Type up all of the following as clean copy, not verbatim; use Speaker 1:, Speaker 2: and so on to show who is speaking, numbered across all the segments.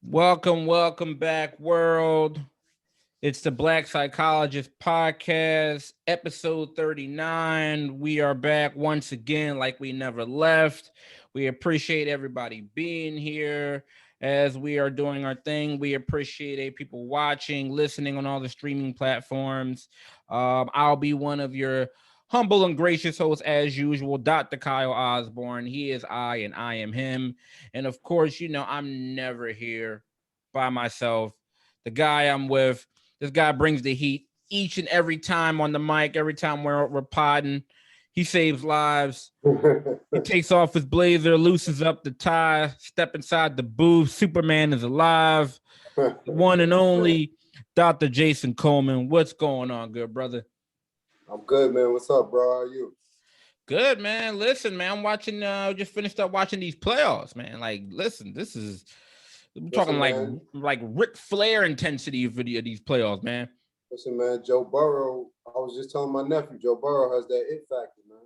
Speaker 1: Welcome back, world. It's the Black Psychologist Podcast, episode 39. We are back once again, like we never left. We appreciate everybody being here as we are doing our thing. We appreciate people watching, listening on all the streaming platforms. I'll be one of your humble and gracious hosts, as usual, Dr. Kyle Osborne. He is I, and I am him. And of course, I'm never here by myself. The guy I'm with, this guy brings the heat each and every time on the mic, every time we're podding. He saves lives. He takes off his blazer, loosens up the tie, step inside the booth. Superman is alive. The one and only Dr. Jason Coleman. What's going on, good brother?
Speaker 2: I'm good, man. What's up, bro? How are you?
Speaker 1: Good, man. Listen, man, I'm watching. Just finished up watching these playoffs, man. Like, listen, we're talking like Ric Flair intensity for these playoffs, man.
Speaker 2: Listen, man. Joe Burrow. I was just telling my nephew, Joe Burrow has that it factor, man.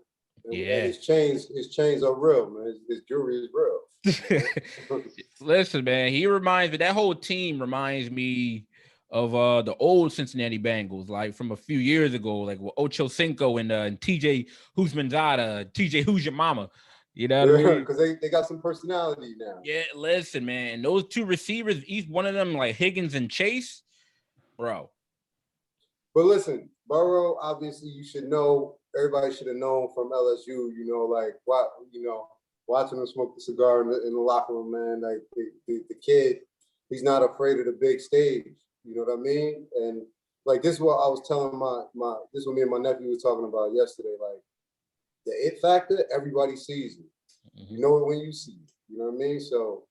Speaker 2: And his chains are real, man. His jewelry is real.
Speaker 1: Listen, man, he reminds me. That whole team reminds me of the old Cincinnati Bengals, like from a few years ago, like with Ocho Cinco and TJ Houshmandzada, TJ Who's Your Mama. You know what I mean?
Speaker 2: Because they got some personality now.
Speaker 1: Yeah, listen, man. Those two receivers, each one of them, like Higgins and Chase, bro.
Speaker 2: But listen, Burrow, obviously you should know, everybody should have known from LSU, watching him smoke the cigar in the locker room, man. Like the kid, he's not afraid of the big stage. You know what I mean? And like this is what I was telling this is what me and my nephew was talking about yesterday. Like the it factor, everybody sees it. Mm-hmm. You know it when you see it. You know what I mean? So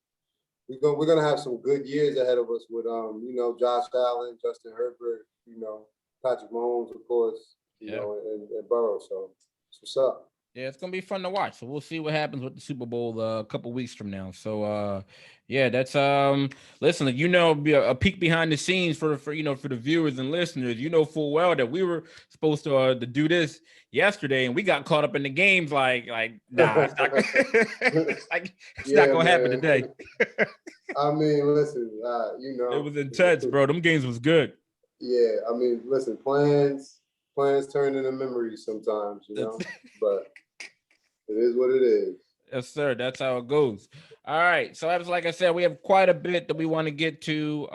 Speaker 2: we're gonna have some good years ahead of us with Josh Allen, Justin Herbert, Patrick Mahomes, of course, and Burrow. So that's what's up.
Speaker 1: Yeah, it's gonna be fun to watch. So we'll see what happens with the Super Bowl a couple weeks from now. So yeah, that's listen, a peek behind the scenes for the viewers and listeners. You know full well that we were supposed to do this yesterday, and we got caught up in the games. Like nah, it's not, it's not gonna happen today.
Speaker 2: I mean, listen,
Speaker 1: it was intense, bro. Them games was good.
Speaker 2: Yeah, I mean, listen, plans turn into memories sometimes, but it is what it is.
Speaker 1: Yes, sir. That's how it goes. All right. So as like I said, we have quite a bit that we want to get to.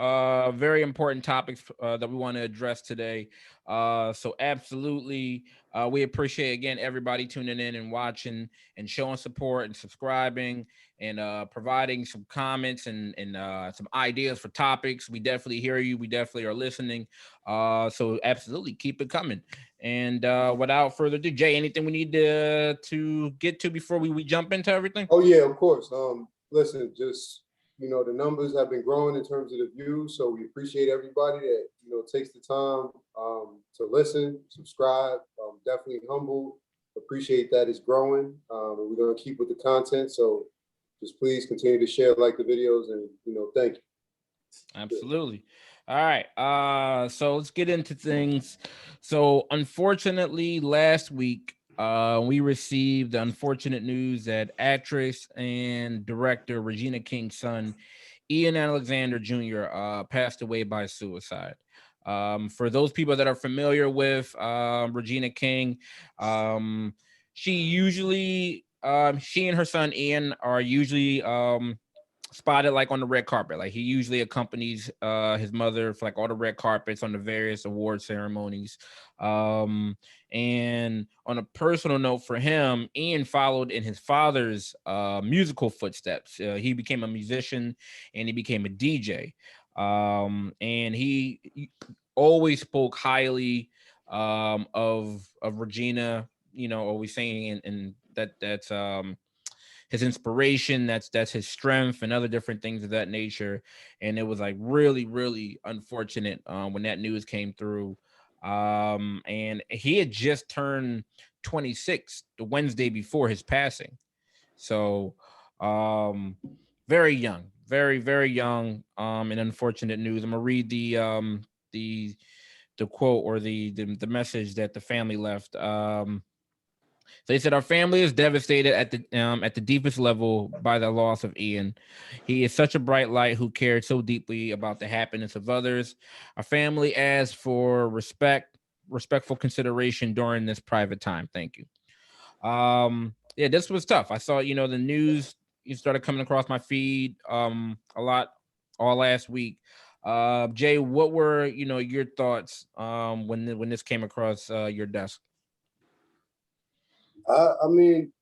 Speaker 1: Very important topics that we want to address today. So absolutely, we appreciate again everybody tuning in and watching and showing support and subscribing and providing some comments and some ideas for topics. We definitely hear you. We definitely are listening. So absolutely keep it coming. And without further ado, Jay, anything we need to get to before we jump into everything?
Speaker 2: Oh yeah, of course. Listen, just the numbers have been growing in terms of the views, so we appreciate everybody that takes the time to listen, subscribe. Definitely humble. Appreciate that it's growing, and we're gonna keep with the content. So just please continue to share, like the videos, and thank you.
Speaker 1: Absolutely. All right. So let's get into things. So unfortunately, last week, we received the unfortunate news that actress and director Regina King's son, Ian Alexander Jr., passed away by suicide. For those people that are familiar with Regina King, she and her son Ian are usually spotted like on the red carpet. Like he usually accompanies his mother for like all the red carpets on the various award ceremonies. And on a personal note for him, Ian followed in his father's musical footsteps. He became a musician and he became a DJ. And he always spoke highly of Regina, always saying and that's his inspiration, that's his strength and other different things of that nature. And it was like really, really unfortunate when that news came through. And he had just turned 26 the Wednesday before his passing. So very young, very, very young. And unfortunate news. I'm gonna read the quote or the message that the family left. So they said our family is devastated at the deepest level by the loss of Ian. He is such a bright light who cared so deeply about the happiness of others. Our family asks for respectful consideration during this private time. Thank you. Yeah, this was tough. I saw, the news, you started coming across my feed a lot all last week. Jay, what were, your thoughts when this came across your desk?
Speaker 2: I mean,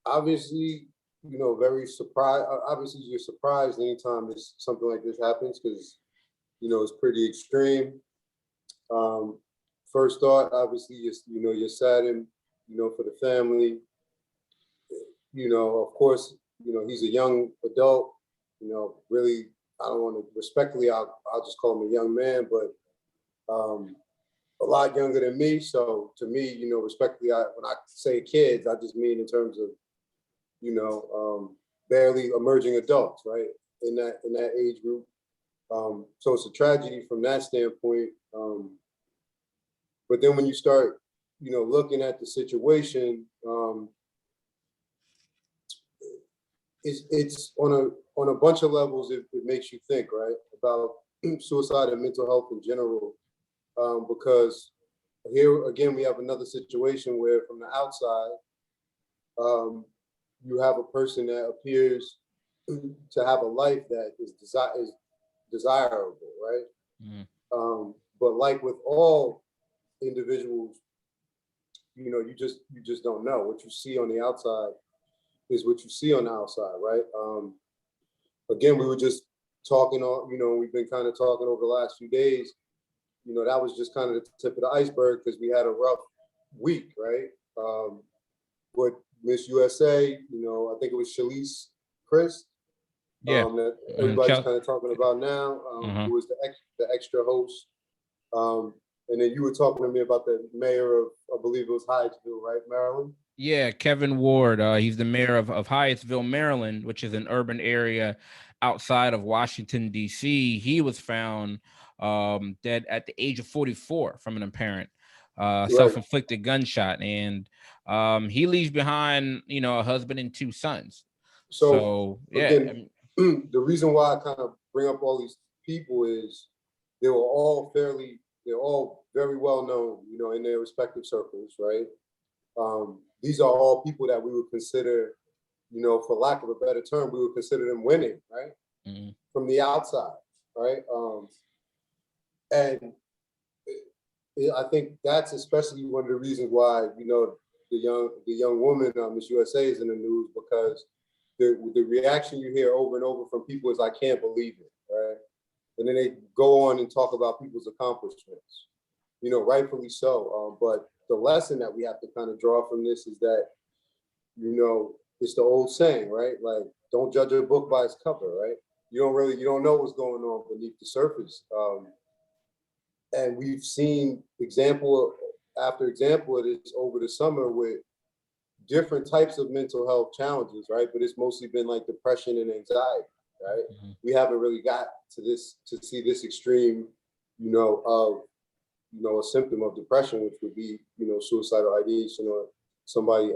Speaker 2: obviously, very surprised. Obviously, you're surprised anytime something like this happens because it's pretty extreme. Um, First thought, obviously, you're saddened, for the family. Of course, he's a young adult. Really, I don't want to respectfully. I'll just call him a young man, but a lot younger than me. So to me, respectfully, when I say kids, I just mean in terms of barely emerging adults, right? In that age group. So it's a tragedy from that standpoint. But then when you start, looking at the situation, it's on a bunch of levels. It makes you think, right, about suicide and mental health in general, because here again we have another situation where from the outside, um, you have a person that appears to have a life that is desirable, right?
Speaker 1: Mhm.
Speaker 2: But like with all individuals, you just don't know. What you see on the outside is what you see on the outside, right? Again, we were just talking on, we've been kind of talking over the last few days. That was just kind of the tip of the iceberg because we had a rough week, right? But Miss USA, I think it was Shalise Chris,
Speaker 1: Yeah.
Speaker 2: that
Speaker 1: And
Speaker 2: everybody's kind of talking about now,
Speaker 1: uh-huh.
Speaker 2: who was the extra host. Um, and then you were talking to me about the mayor of, I believe it was Hyattsville, right, Maryland?
Speaker 1: Yeah, Kevin Ward. He's the mayor of Hyattsville, Maryland, which is an urban area outside of Washington, D.C. He was found dead at the age of 44 from an apparent
Speaker 2: Right.
Speaker 1: self-inflicted gunshot. And he leaves behind, a husband and two sons.
Speaker 2: So
Speaker 1: So, yeah.
Speaker 2: again, the reason why I kind of bring up all these people is they're all very well known, in their respective circles, right? These are all people that we would consider, for lack of a better term, we would consider them winning, right?
Speaker 1: Mhm.
Speaker 2: From the outside, right? And I think that's especially one of the reasons why, the young woman, Miss USA, is in the news because the reaction you hear over and over from people is, I can't believe it, right? And then they go on and talk about people's accomplishments, rightfully so. But the lesson that we have to kind of draw from this is that, it's the old saying, right? Like, don't judge a book by its cover, right? You don't know what's going on beneath the surface. And we've seen example after example of this over the summer with different types of mental health challenges, right? But it's mostly been like depression and anxiety, right?
Speaker 1: Mhm.
Speaker 2: We haven't really got to see this extreme, of a symptom of depression, which would be, suicidal ideation or somebody,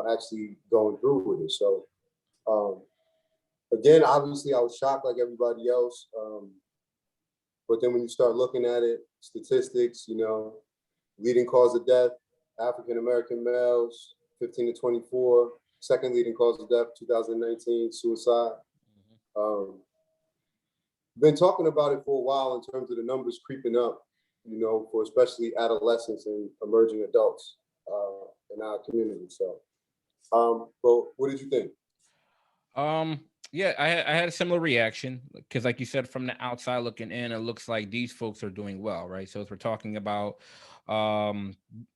Speaker 2: actually going through with it. So um, again, obviously, I was shocked like everybody else. But then when you start looking at it, statistics, leading cause of death, African American males, 15 to 24. Second leading cause of death, 2019, suicide. Um, been talking about it for a while in terms of the numbers creeping up, for especially adolescents and emerging adults in our community. So, but what did you think?
Speaker 1: Yeah, I had a similar reaction because, like you said, from the outside looking in, it looks like these folks are doing well, right? So, as we're talking about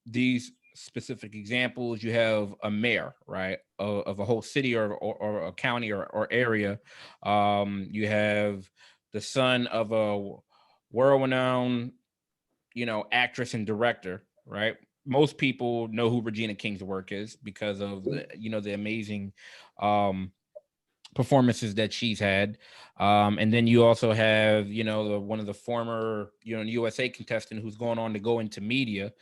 Speaker 1: these specific examples, you have a mayor, right, of a whole city or a county or area. You have the son of a world-renowned, actress and director, right? Most people know who Regina King's work is because of the amazing um performances that she's had. And then you also have, one of the former, USA contestant who's going on to go into media.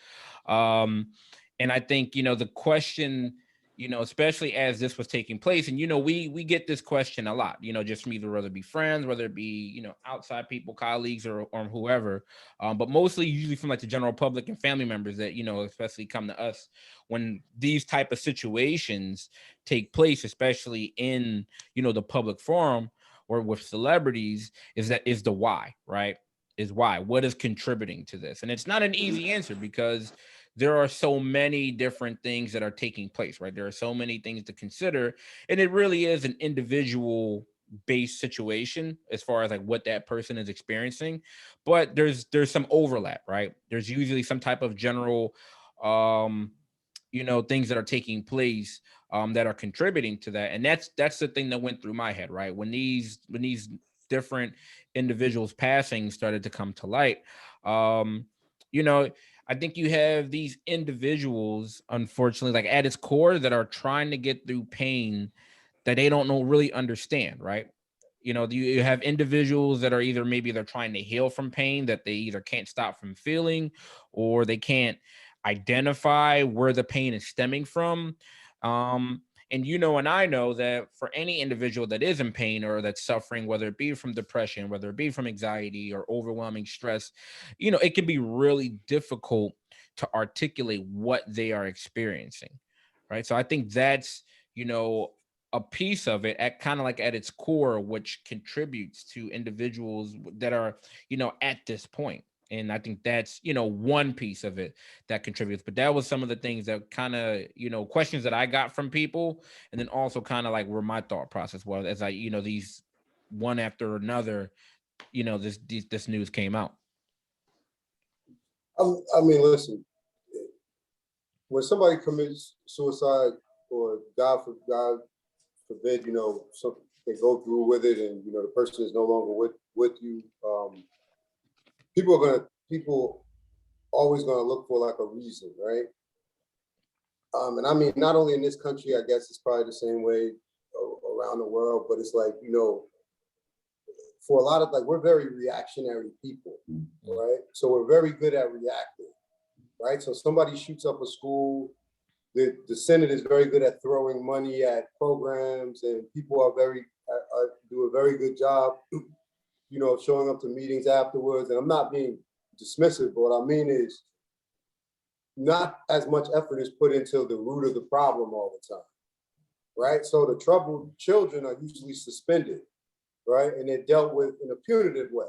Speaker 1: Um, And I think, the question, especially as this was taking place, and, we get this question a lot, just from either whether it be friends, whether it be, outside people, colleagues, or whoever, but mostly usually from like the general public and family members that, especially come to us when these type of situations take place, especially in, the public forum or with celebrities, is the why, right? Is why, what is contributing to this? And it's not an easy answer because there are so many different things that are taking place, right? There are so many things to consider, and it really is an individual based situation as far as like what that person is experiencing. But there's some overlap, right? There's usually some type of general things that are taking place that are contributing to that. And that's the thing that went through my head, right? When these different individuals passing started to come to light, um you know I think you have these individuals, unfortunately, like at its core, that are trying to get through pain that they don't know really understand, right? You have individuals that are either maybe they're trying to heal from pain that they either can't stop from feeling, or they can't identify where the pain is stemming from. And and I know that for any individual that is in pain or that's suffering, whether it be from depression, whether it be from anxiety or overwhelming stress, it can be really difficult to articulate what they are experiencing. Right. So I think that's, you know, a piece of it at kind of like at its core, which contributes to individuals that are, at this point. And I think that's, one piece of it that contributes. But that was some of the things that kind of, questions that I got from people. And then also kind of like where my thought process was as I, these one after another, this news came out.
Speaker 2: I mean, listen, when somebody commits suicide, or God forbid, so they go through with it, and the person is no longer with you, people always gonna look for like a reason, right? And I mean, not only in this country, I guess it's probably the same way around the world, but it's like, for a lot of, like, we're very reactionary people, right? So we're very good at reacting, right? So somebody shoots up a school, the Senate is very good at throwing money at programs, and people are do a very good job, showing up to meetings afterwards. And I'm not being dismissive, but what I mean is not as much effort is put into the root of the problem all the time, right? So the troubled children are usually suspended, right? And they're dealt with in a punitive way.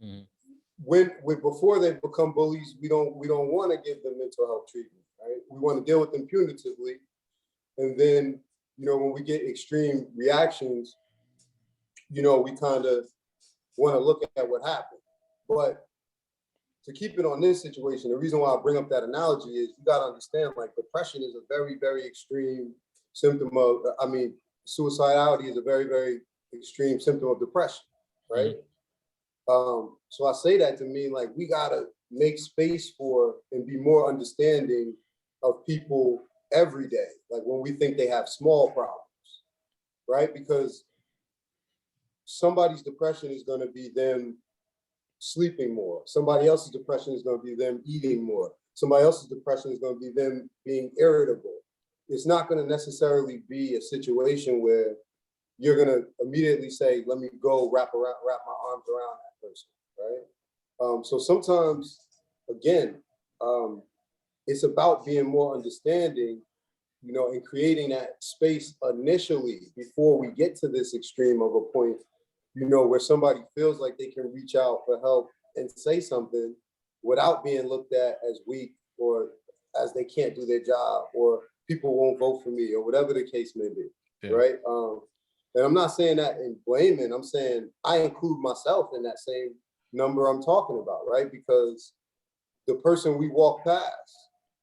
Speaker 2: Mm-hmm. When before they become bullies, we don't want to give them mental health treatment, right? We want to deal with them punitively, and then when we get extreme reactions, we kind of want to look at what happened. But to keep it on this situation, the reason why I bring up that analogy is you got to understand, like, depression is a very, very extreme symptom of, suicidality is a very, very extreme symptom of depression, right? Mm-hmm. So I say that to mean, like, we got to make space for and be more understanding of people every day, like when we think they have small problems, right? Because somebody's depression is going to be them sleeping more. Somebody else's depression is going to be them eating more. Somebody else's depression is going to be them being irritable. It's not going to necessarily be a situation where you're going to immediately say, let me go wrap my arms around that person, right? So sometimes, again, it's about being more understanding, and creating that space initially before we get to this extreme of a point, where somebody feels like they can reach out for help and say something without being looked at as weak, or as they can't do their job, or people won't vote for me, or whatever the case may be, yeah. Right? And I'm not saying that in blaming, I'm saying I include myself in that same number I'm talking about, right? Because the person we walk past,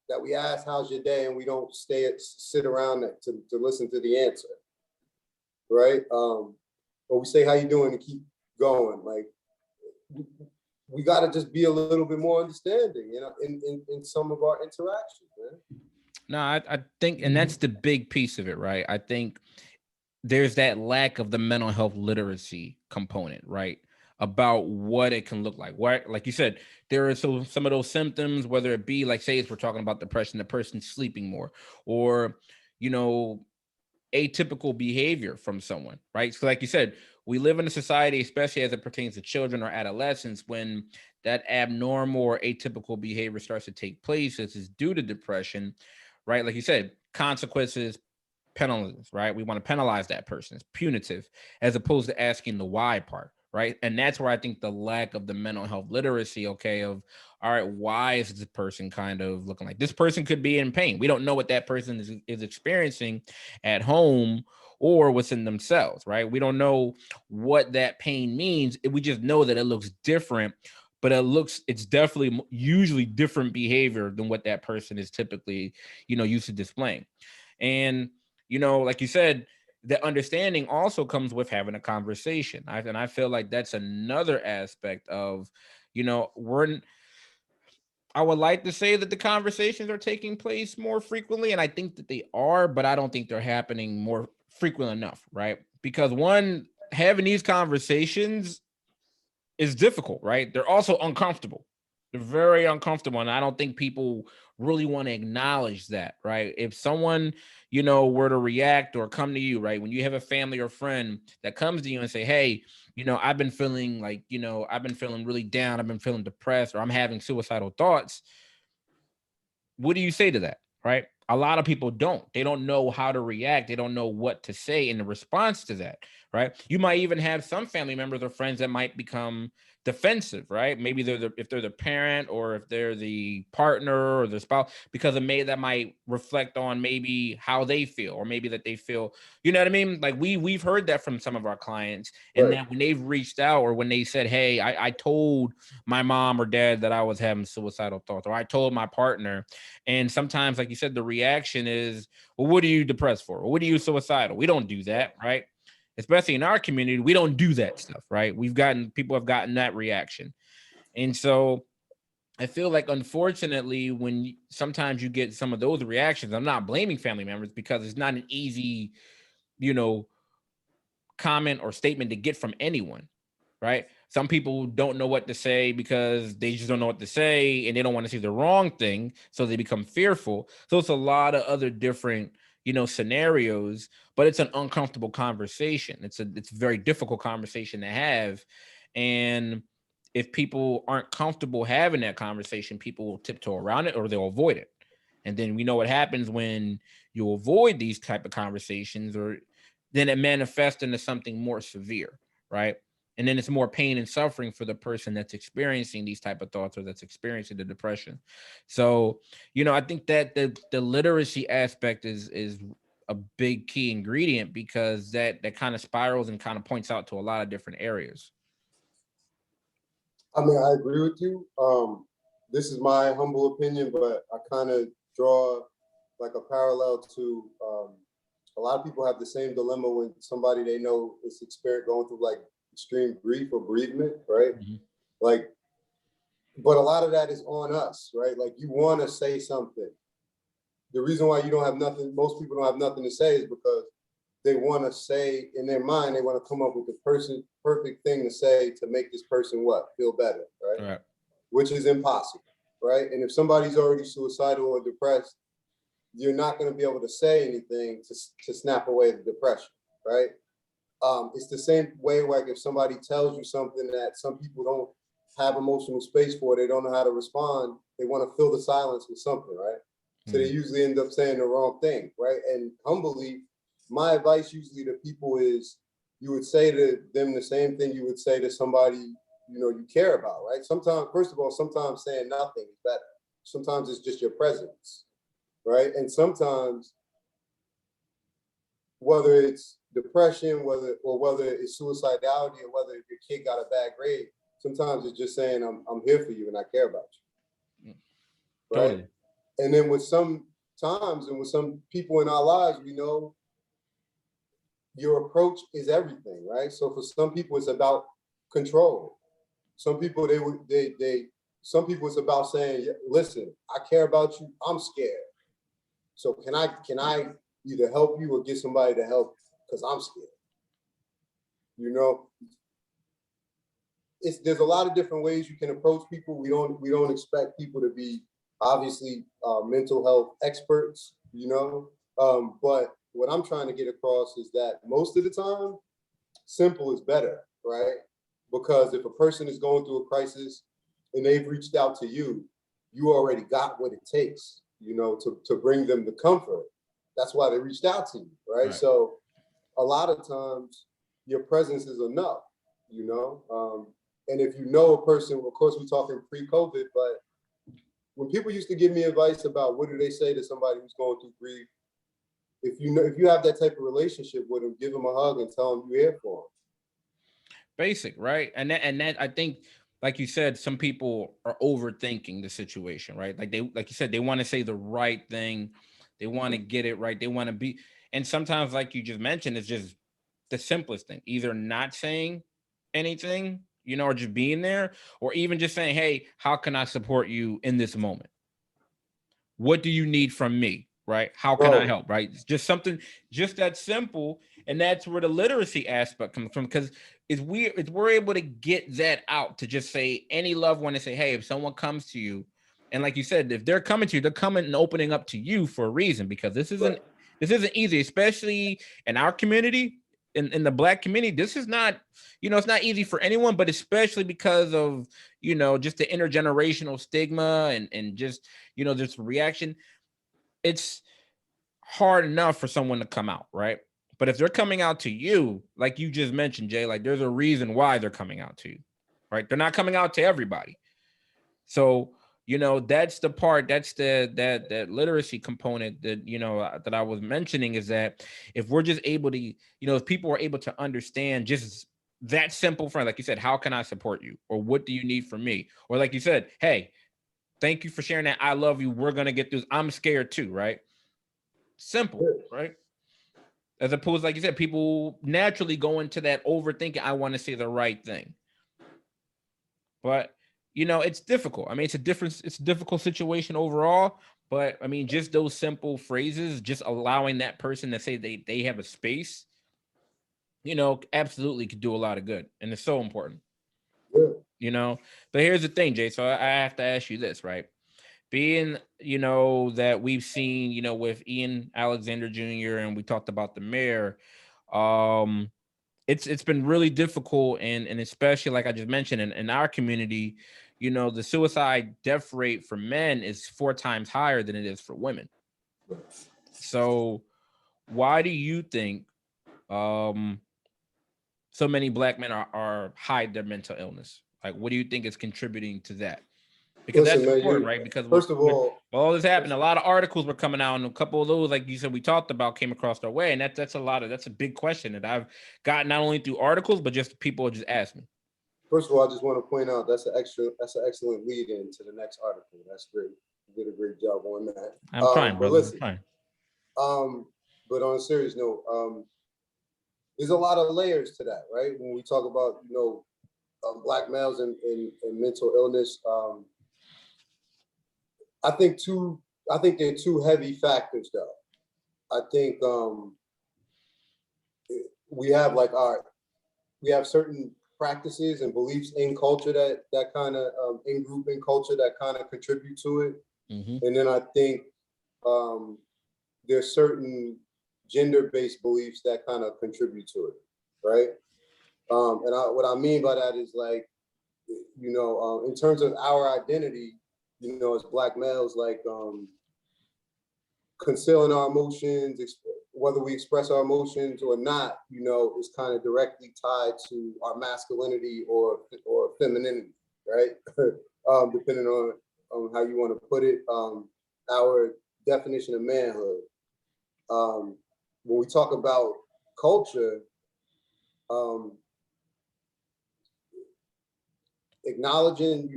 Speaker 2: that we ask, how's your day? And we don't sit around to listen to the answer, right? Or we say, how you doing, and keep going. Like, we got to just be a little bit more understanding, in some of our interactions, man.
Speaker 1: No, I think, and that's the big piece of it, right? I think there's that lack of the mental health literacy component, right? about what it can look like. What, like you said, there are some of those symptoms, whether it be like, say, if we're talking about depression, the person's sleeping more, or you know, atypical behavior from someone, right? So, like you said, we live in a society, especially as it pertains to children or adolescents, when that abnormal or atypical behavior starts to take place. This is due to depression, right? Like you said, consequences, penalties, right? We want to penalize that person. It's punitive, as opposed to asking the why part, right? And that's where I think the lack of the mental health literacy, okay, of all right, why is this person kind of looking like this? Person could be in pain. We don't know what that person is experiencing at home or within themselves, right? We don't know what that pain means. We just know that it looks different, but it's definitely usually different behavior than what that person is typically, used to displaying. And, like you said, the understanding also comes with having a conversation. And I feel like that's another aspect of, we're I would like to say that the conversations are taking place more frequently, and I think that they are, but I don't think they're happening more frequent enough, right? Because one, having these conversations is difficult, right? They're also uncomfortable. They're very uncomfortable, and I don't think people really want to acknowledge that, right? If someone, were to react or come to you, right, when you have a family or friend that comes to you and say, "Hey, I've been feeling like, I've been feeling really down, I've been feeling depressed, or I'm having suicidal thoughts," what do you say to that? Right? A lot of people don't. They don't know how to react. They don't know what to say in response to that. Right? You might even have some family members or friends that might become defensive. Right? Maybe if they're the parent or if they're the partner or the spouse, because that might reflect on maybe how they feel, or maybe that they feel. You know what I mean? Like we've heard that from some of our clients, and
Speaker 2: Right.
Speaker 1: that when they've reached out or when they said, "Hey, I told my mom or dad that I was having suicidal thoughts," or I told my partner. And sometimes, like you said, the reaction is, "Well, what are you depressed for? Or what are you suicidal?" We don't do that, right? Especially in our community, we don't do that stuff, right? People have gotten that reaction. And so I feel like, unfortunately, sometimes you get some of those reactions, I'm not blaming family members, because it's not an easy, you know, comment or statement to get from anyone, right? Some people don't know what to say because they just don't know what to say, and they don't want to say the wrong thing, so they become fearful. So it's a lot of other different, scenarios, but it's an uncomfortable conversation. It's a very difficult conversation to have. And if people aren't comfortable having that conversation, people will tiptoe around it or they'll avoid it. And then we know what happens when you avoid these type of conversations, or then it manifests into something more severe, right? And then it's more pain and suffering for the person that's experiencing these type of thoughts, or that's experiencing the depression. So, I think that the literacy aspect is a big key ingredient, because that kind of spirals and kind of points out to a lot of different areas.
Speaker 2: I mean, I agree with you. This is my humble opinion, but I kind of draw like a parallel to a lot of people have the same dilemma when somebody they know is going through like extreme grief or bereavement, right?
Speaker 1: Mhm.
Speaker 2: Like, but a lot of that is on us, right? Like, you want to say something. The reason why you don't have nothing, most people don't have nothing to say, is because they want to say in their mind, they want to come up with the perfect thing to say to make this person what? Feel better, right?
Speaker 1: All right.
Speaker 2: Which is impossible, right? And if somebody's already suicidal or depressed, you're not going to be able to say anything to snap away the depression, right? It's the same way, like if somebody tells you something that some people don't have emotional space for, they don't know how to respond, they want to fill the silence with something, right? So they
Speaker 1: Mm.
Speaker 2: usually end up saying the wrong thing, right? And humbly, my advice usually to people is, you would say to them the same thing you would say to somebody you care about, right? Sometimes, first of all, sometimes saying nothing is better. Sometimes it's just your presence, right? And sometimes, whether it's depression, whether it's suicidality, or whether your kid got a bad grade, sometimes it's just saying, I'm here for you and I care about
Speaker 1: Mm.
Speaker 2: you, right?
Speaker 1: Totally.
Speaker 2: And then with some times and with some people in our lives, we know your approach is everything, right? So for some people, it's about control. Some people some people it's about saying, listen, I care about you. I'm scared. So can I either help you or get somebody to help, because I'm scared. You know, there's a lot of different ways you can approach people. We don't expect people to be obviously mental health experts, but what I'm trying to get across is that most of the time, simple is better, right? Because if a person is going through a crisis and they've reached out to you, you already got what it takes, to bring them the comfort. That's why they reached out to you, right? So a lot of times your presence is enough, and if a person, of course we're talking pre-COVID, but when people used to give me advice about what do they say to somebody who's going through grief, if you have that type of relationship with them, give them a hug and tell them you're here for them.
Speaker 1: Basic, right? And that I think, like you said, some people are overthinking the situation, right? Like you said, they want to say the right thing, they want to get it right, they want to be, and sometimes, like you just mentioned, it's just the simplest thing, either not saying anything, or just being there, or even just saying, hey, how can I support you in this moment? What do you need from me? Right? How can I help? Right? It's just something, just that simple. And that's where the literacy aspect comes from, because we're able to get that out, to just say any loved one, and say, hey, if someone comes to you, and like you said, if they're coming to you, they're coming and opening up to you for a reason, because this isn't easy, especially in our community, in the Black community. This is not, it's not easy for anyone, but especially because of, just the intergenerational stigma and just, this reaction. It's hard enough for someone to come out, right? But if they're coming out to you, like you just mentioned, Jay, like there's a reason why they're coming out to you, right? They're not coming out to everybody. So, that's the part, that's that literacy component that, that I was mentioning, is that if we're just able to, if people are able to understand just that simple friend, like you said, how can I support you? Or what do you need from me? Or like you said, hey, thank you for sharing that. I love you. We're going to get through this. I'm scared too, right? Simple, right? As opposed, like you said, people naturally go into that overthinking. I want to say the right thing. But, it's difficult. I mean, it's a difficult situation overall. But I mean, just those simple phrases, just allowing that person to say they have a space, absolutely could do a lot of good. And it's so important.
Speaker 2: Yeah.
Speaker 1: But here's the thing, Jay. So I have to ask you this, right? Being, that we've seen, with Ian Alexander Jr., and we talked about the mayor, it's been really difficult, and especially, like I just mentioned, in our community, the suicide death rate for men is 4 times higher than it is for women. So why do you think so many Black men are hide their mental illness? Like, what do you think is contributing to that? Because that's important, right? Because
Speaker 2: first of
Speaker 1: all this happened, a lot of articles were coming out, and a couple of those, like you said, we talked about, came across our way, and that's a big question that I've gotten, not only through articles, but just people just ask me.
Speaker 2: First of all, I just want to point out that's an excellent lead in to the next article. That's great. You did a great job on that.
Speaker 1: I'm trying, brother.
Speaker 2: Listen,
Speaker 1: I'm trying.
Speaker 2: But on a serious note, there's a lot of layers to that, right? When we talk about Black males and mental illness, I think there are 2 heavy factors, though. I think we have certain practices and beliefs in culture that kind of in group in culture that kind of contribute to it.
Speaker 1: Mm-hmm.
Speaker 2: And then I think there's certain gender-based beliefs that kind of contribute to it, right? What I mean by that is, like, in terms of our identity, as Black males, like concealing our emotions, whether we express our emotions or not, is kind of directly tied to our masculinity or femininity, right? Depending on how you want to put it, our definition of manhood. When we talk about culture, acknowledging,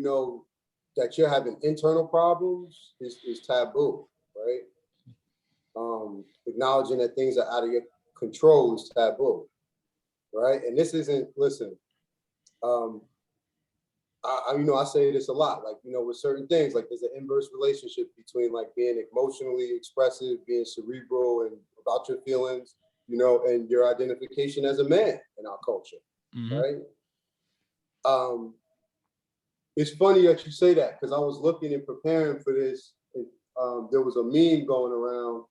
Speaker 2: that you're having internal problems is taboo, right? Acknowledging that things are out of your control is taboo, right? And this isn't, listen, I say this a lot, like, with certain things, like there's an inverse relationship between like being emotionally expressive, being cerebral and about your feelings, and your identification as a man in our culture,
Speaker 1: mm-hmm.
Speaker 2: right? Um, it's funny that you say that because I was looking and preparing for this. And, there was a meme going around,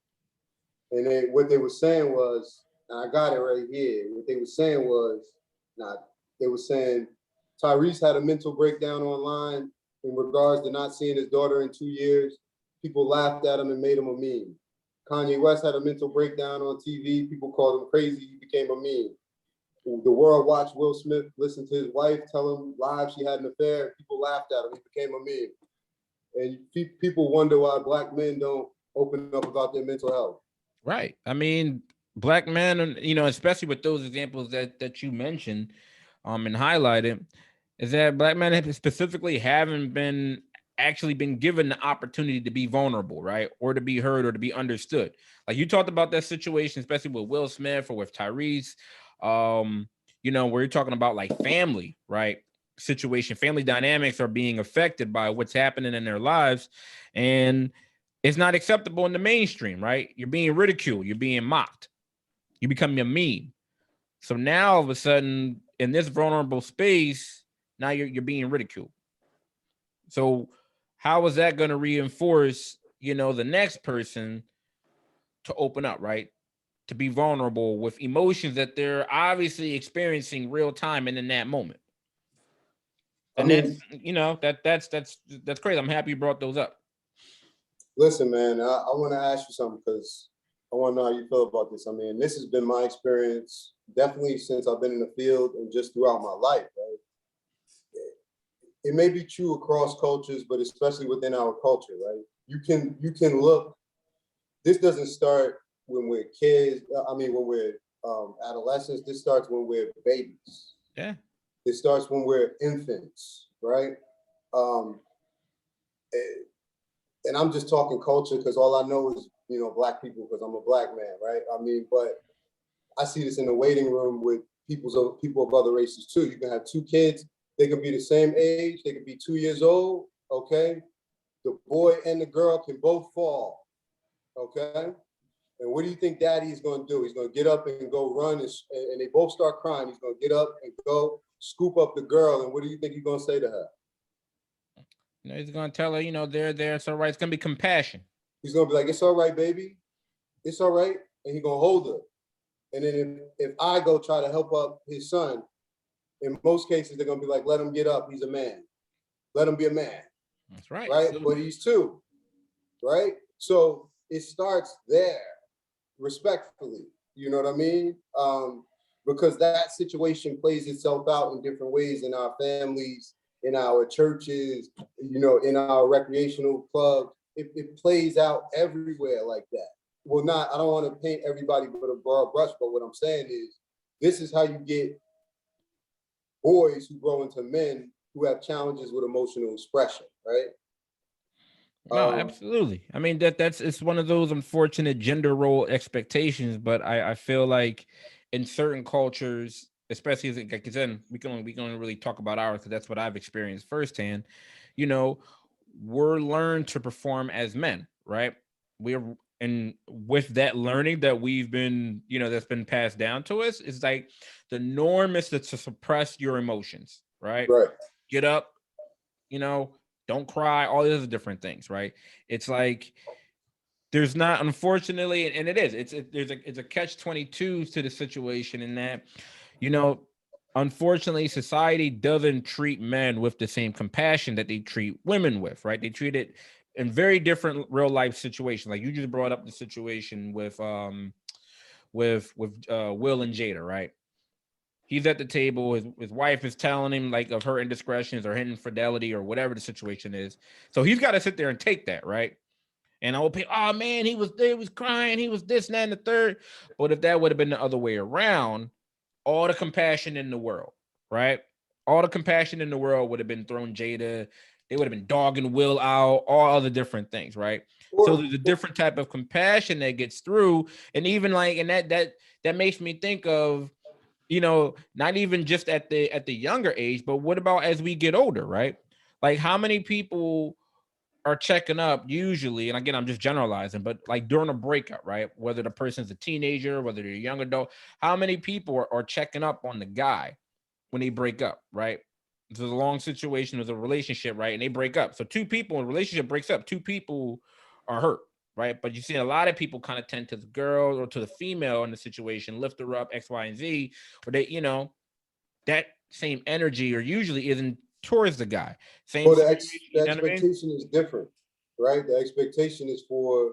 Speaker 2: and what they were saying was, and I got it right here. What they were saying was, not they were saying Tyrese had a mental breakdown online in regards to not seeing his daughter in 2 years. People laughed at him and made him a meme. Kanye West had a mental breakdown on TV. People called him crazy. He became a meme. The world watched Will Smith listen to his wife tell him live she had an affair. People laughed at him. He became a meme. And people wonder why black men don't open up about their mental health.
Speaker 1: Right. I mean, black men, you know, especially with those examples that you mentioned, and highlighted, is that black men have specifically haven't been actually been given the opportunity to be vulnerable, right, or to be heard or to be understood. Like you talked about that situation, especially with Will Smith or with Tyrese, you know, where you're talking about like family, right? Situation, family dynamics are being affected by what's happening in their lives, and it's not acceptable in the mainstream, right? You're being ridiculed, you're being mocked, you become a meme. So now all of a sudden, in this vulnerable space, now you're being ridiculed. So how is that going to reinforce, you know, the next person to open up, right? To be vulnerable with emotions that they're obviously experiencing real time and in that moment.
Speaker 2: I
Speaker 1: And that's,
Speaker 2: mean,
Speaker 1: you know, that's crazy. I'm happy you brought those up.
Speaker 2: listen, man, I want to ask you something because I want to know how you feel about this. I mean, this has been my experience definitely since I've been in the field and just throughout my life, right? It may be true across cultures, but especially within our culture, right? You can look. This doesn't start when we're kids. I mean, when we're adolescents. This starts when we're babies.
Speaker 1: Yeah.
Speaker 2: It starts when we're infants, right? Um, and I'm just talking culture because all I know is black people because I'm a black man, right? I mean, but I see this in the waiting room with people of other races too. You can have two kids, they could be the same age, they could be 2 years old, okay? The boy and the girl can both fall, okay? And what do you think daddy is going to do? He's going to get up and go run, and they both start crying. He's going to get up and go scoop up the girl, and what do you think he's going to say to her?
Speaker 1: You know, he's going to tell her, you know, they're there. It's all right. It's going to be compassion.
Speaker 2: He's going to be like, it's all right, baby. It's all right. And he's going to hold her. And then if I go try to help up his son, in most cases, they're going to be like, let him get up. He's a man. Let him be a man.
Speaker 1: That's right.
Speaker 2: Right?
Speaker 1: So,
Speaker 2: but he's two. Right? So it starts there, respectfully. You know what I mean? Because that situation plays itself out in different ways in our families, in our churches, in our recreational clubs. It plays out everywhere like that. Well, I don't want to paint everybody with a broad brush, but what I'm saying is this is how you get boys who grow into men who have challenges with emotional expression, right?
Speaker 1: no, absolutely. I mean, that's it's one of those unfortunate gender role expectations, but I feel like in certain cultures, especially as like then we can only really talk about ours because that's what I've experienced firsthand. You know, we're learned to perform as men, right? We're and with that learning that we've been, you know, that's been passed down to us, it's like the norm is to suppress your emotions, right?
Speaker 2: Right.
Speaker 1: Get up, you know, don't cry, all these other different things, right? It's like there's not, unfortunately, and it is, it's a catch 22 to the situation in that, you know, unfortunately, society doesn't treat men with the same compassion that they treat women with, right? They treat it in very different real life situations. Like you just brought up the situation with Will and Jada, right? He's at the table. His wife is telling him like of her indiscretions or her infidelity or whatever the situation is. So he's got to sit there and take that, right? And I will pay, oh man, he was there, he was crying, he was this, and that, and the third. But if that would have been the other way around, all the compassion in the world, right? All the compassion in the world would have been thrown Jada. They would have been dogging Will out, all other different things, right? So there's a different type of compassion that gets through, and even like, and that makes me think of, you know, not even just at the younger age, but what about as we get older, right? Like how many people are checking up usually, and again, I'm just generalizing, but like during a breakup, right? Whether the person's a teenager, whether they're a young adult, how many people are checking up on the guy when they break up, right? It's a long situation with a relationship, right? And they break up. So two people, a relationship breaks up. Two people are hurt, right? But you see a lot of people kind of tend to the girl or to the female in the situation, lift her up, X, Y, and Z, or they, that same energy or usually isn't towards the guy. Same
Speaker 2: Well,
Speaker 1: situation,
Speaker 2: the
Speaker 1: you know what I mean?
Speaker 2: expectation is different, right? The expectation is for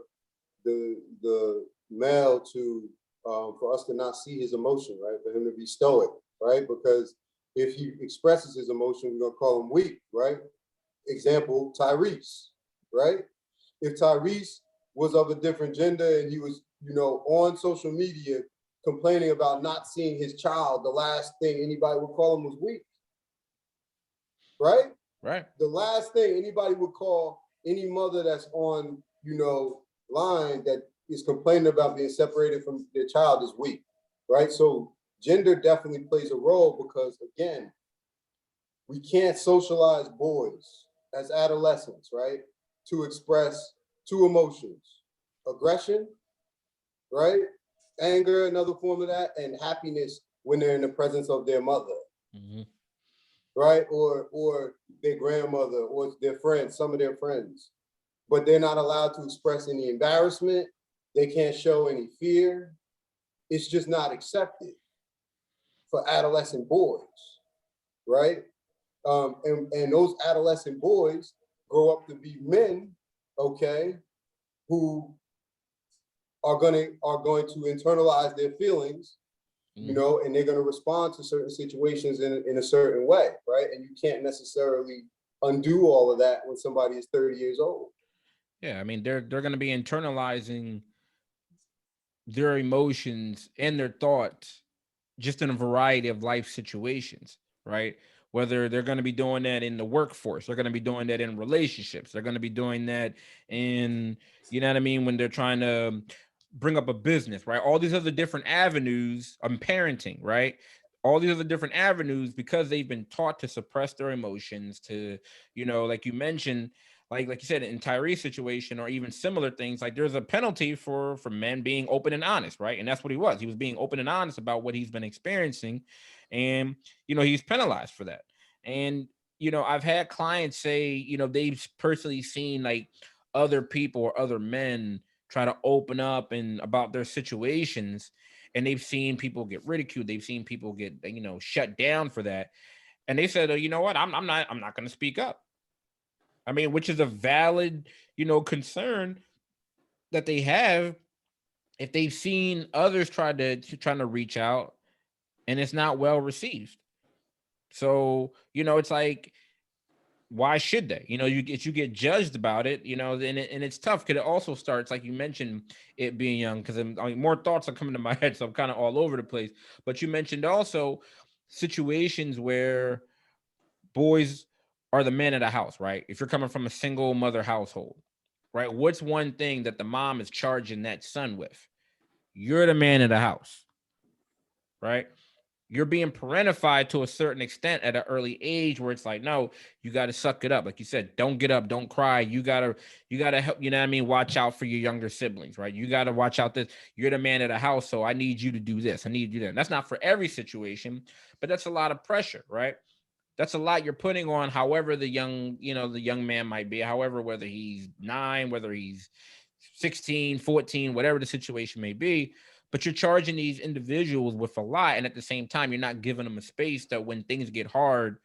Speaker 2: the male to for us to not see his emotion, right? For him to be stoic, right? Because if he expresses his emotion, we're gonna call him weak, right? Example, Tyrese, right? If Tyrese was of a different gender and he was, on social media complaining about not seeing his child, the last thing anybody would call him was weak, right?
Speaker 1: Right.
Speaker 2: The last thing anybody would call any mother that's on, line that is complaining about being separated from their child is weak, right? So gender definitely plays a role because, again, we can't socialize boys as adolescents, right? To express two emotions: aggression, right? Anger, another form of that, and happiness when they're in the presence of their mother,
Speaker 1: Mm-hmm.
Speaker 2: right? Or their grandmother or their friends, some of their friends. But they're not allowed to express any embarrassment. They can't show any fear. It's just not accepted for adolescent boys, right? And those adolescent boys grow up to be men, okay, who are going to internalize their feelings, and they're going to respond to certain situations in a certain way, right? And you can't necessarily undo all of that when somebody is 30 years old.
Speaker 1: Yeah, I mean they're going to be internalizing their emotions and their thoughts just in a variety of life situations, right? Whether they're going to be doing that in the workforce, they're going to be doing that in relationships, they're going to be doing that in, you know what I mean, when they're trying to bring up a business, right? All these other different avenues of parenting, right? All these other different avenues because they've been taught to suppress their emotions, to, like you mentioned, like you said, in Tyree's situation, or even similar things, like there's a penalty for men being open and honest, right? And that's what he was. He was being open and honest about what he's been experiencing, and he's penalized for that. And I've had clients say, they've personally seen like other people or other men try to open up and about their situations, and they've seen people get ridiculed. They've seen people get shut down for that, and they said, oh, you know what, I'm not going to speak up. I mean, which is a valid, concern that they have if they've seen others trying to reach out and it's not well received. So, it's like, why should they? You get judged about it, and it's tough because it also starts, like you mentioned, it being young, because more thoughts are coming to my head, so I'm kind of all over the place. But you mentioned also situations where boys are the men of the house, right? If you're coming from a single mother household, right? What's one thing that the mom is charging that son with? You're the man of the house, right? You're being parentified to a certain extent at an early age where it's like, no, you got to suck it up. Like you said, don't get up, don't cry. You gotta help, you know what I mean? Watch out for your younger siblings, right? You got to watch out this. You're the man of the house, so I need you to do this. I need you to do that. And that's not for every situation, but that's a lot of pressure, right? That's a lot you're putting on however the young man might be, however, whether he's 9, whether he's 16, 14, whatever the situation may be. But you're charging these individuals with a lot, and at the same time you're not giving them a space that when things get hard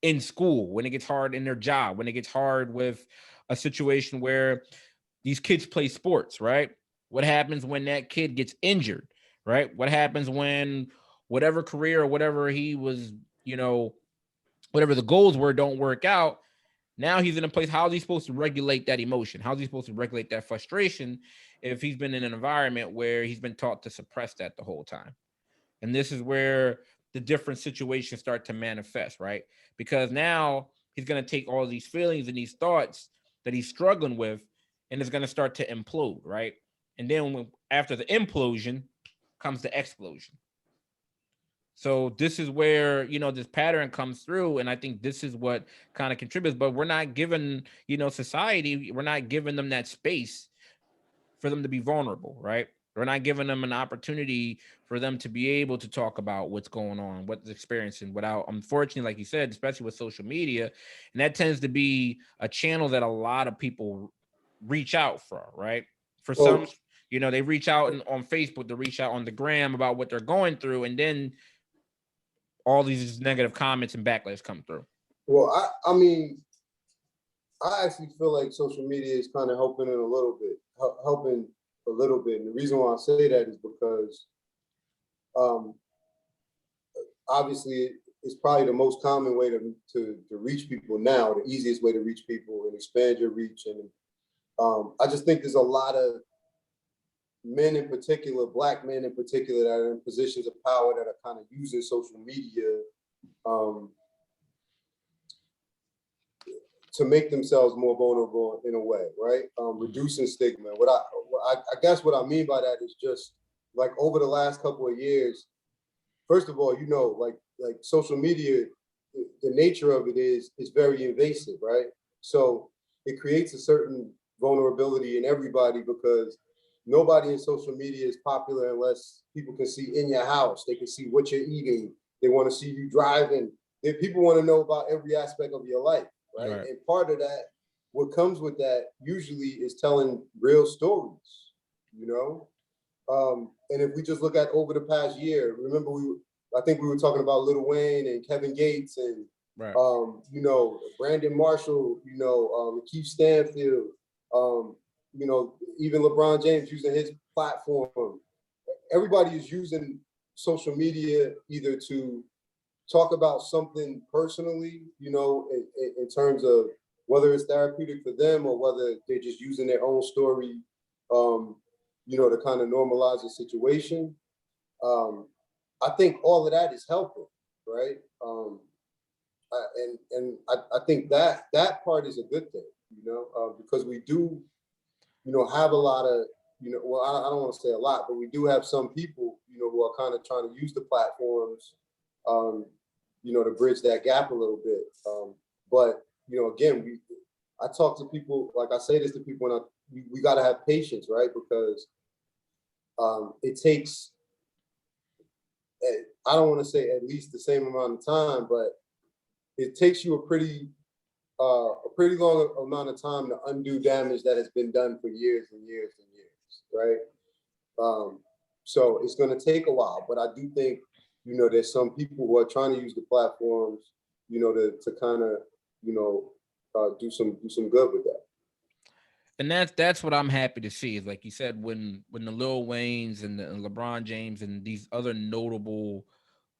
Speaker 1: in school, when it gets hard in their job, when it gets hard with a situation where these kids play sports, right? What happens when that kid gets injured, right? What happens when whatever career or whatever he was, you know whatever the goals were, don't work out? Now he's in a place. How is he supposed to regulate that emotion? How is he supposed to regulate that frustration if he's been in an environment where he's been taught to suppress that the whole time? And this is where the different situations start to manifest, right? Because now he's going to take all these feelings and these thoughts that he's struggling with, and it's going to start to implode, right? And then after the implosion comes the explosion. So this is where, this pattern comes through, and I think this is what kind of contributes. But we're not giving, society, we're not giving them that space for them to be vulnerable, right? We're not giving them an opportunity for them to be able to talk about what's going on, what's experiencing without, unfortunately, like you said, especially with social media. And that tends to be a channel that a lot of people reach out for, right? For
Speaker 2: Well,
Speaker 1: some, they reach out on Facebook, to reach out on the gram about what they're going through. And then all these negative comments and backlash come through.
Speaker 2: well, I mean, I actually feel like social media is kind of helping it a little bit, helping a little bit. And the reason why I say that is because um, obviously it's probably the most common way to reach people now, the easiest way to reach people and expand your reach. And I just think there's a lot of men in particular, black men in particular, that are in positions of power that are kind of using social media um, to make themselves more vulnerable in a way, right? Reducing stigma. I guess what I mean by that is just like over the last couple of years, first of all, like social media, the nature of it is very invasive, right? So it creates a certain vulnerability in everybody because nobody in social media is popular unless people can see in your house, they can see what you're eating, they want to see you driving. People want to know about every aspect of your life, right?
Speaker 1: Right.
Speaker 2: And part of that, what comes with that usually is telling real stories, you know? And if we just look at over the past year, remember I think we were talking about Lil Wayne and Kevin Gates and
Speaker 1: Right.
Speaker 2: Brandon Marshall, Keith Stanfield, even LeBron James using his platform. Everybody is using social media either to talk about something personally, in terms of whether it's therapeutic for them or whether they're just using their own story, um, to kind of normalize the situation. Um, I think all of that is helping, right? I think that part is a good thing, because we do, have a lot of, well, I don't want to say a lot, but we do have some people, who are kind of trying to use the platforms, um, to bridge that gap a little bit. But again, I talk to people, like I say this to people, and we got to have patience, right? Because it takes, I don't want to say at least the same amount of time, but it takes you a pretty long amount of time to undo damage that has been done for years and years and years, right? So it's going to take a while, but I do think, there's some people who are trying to use the platforms, to kind of, do some good with that.
Speaker 1: And that's what I'm happy to see. Is like you said, when the Lil Waynes and the and LeBron James and these other notable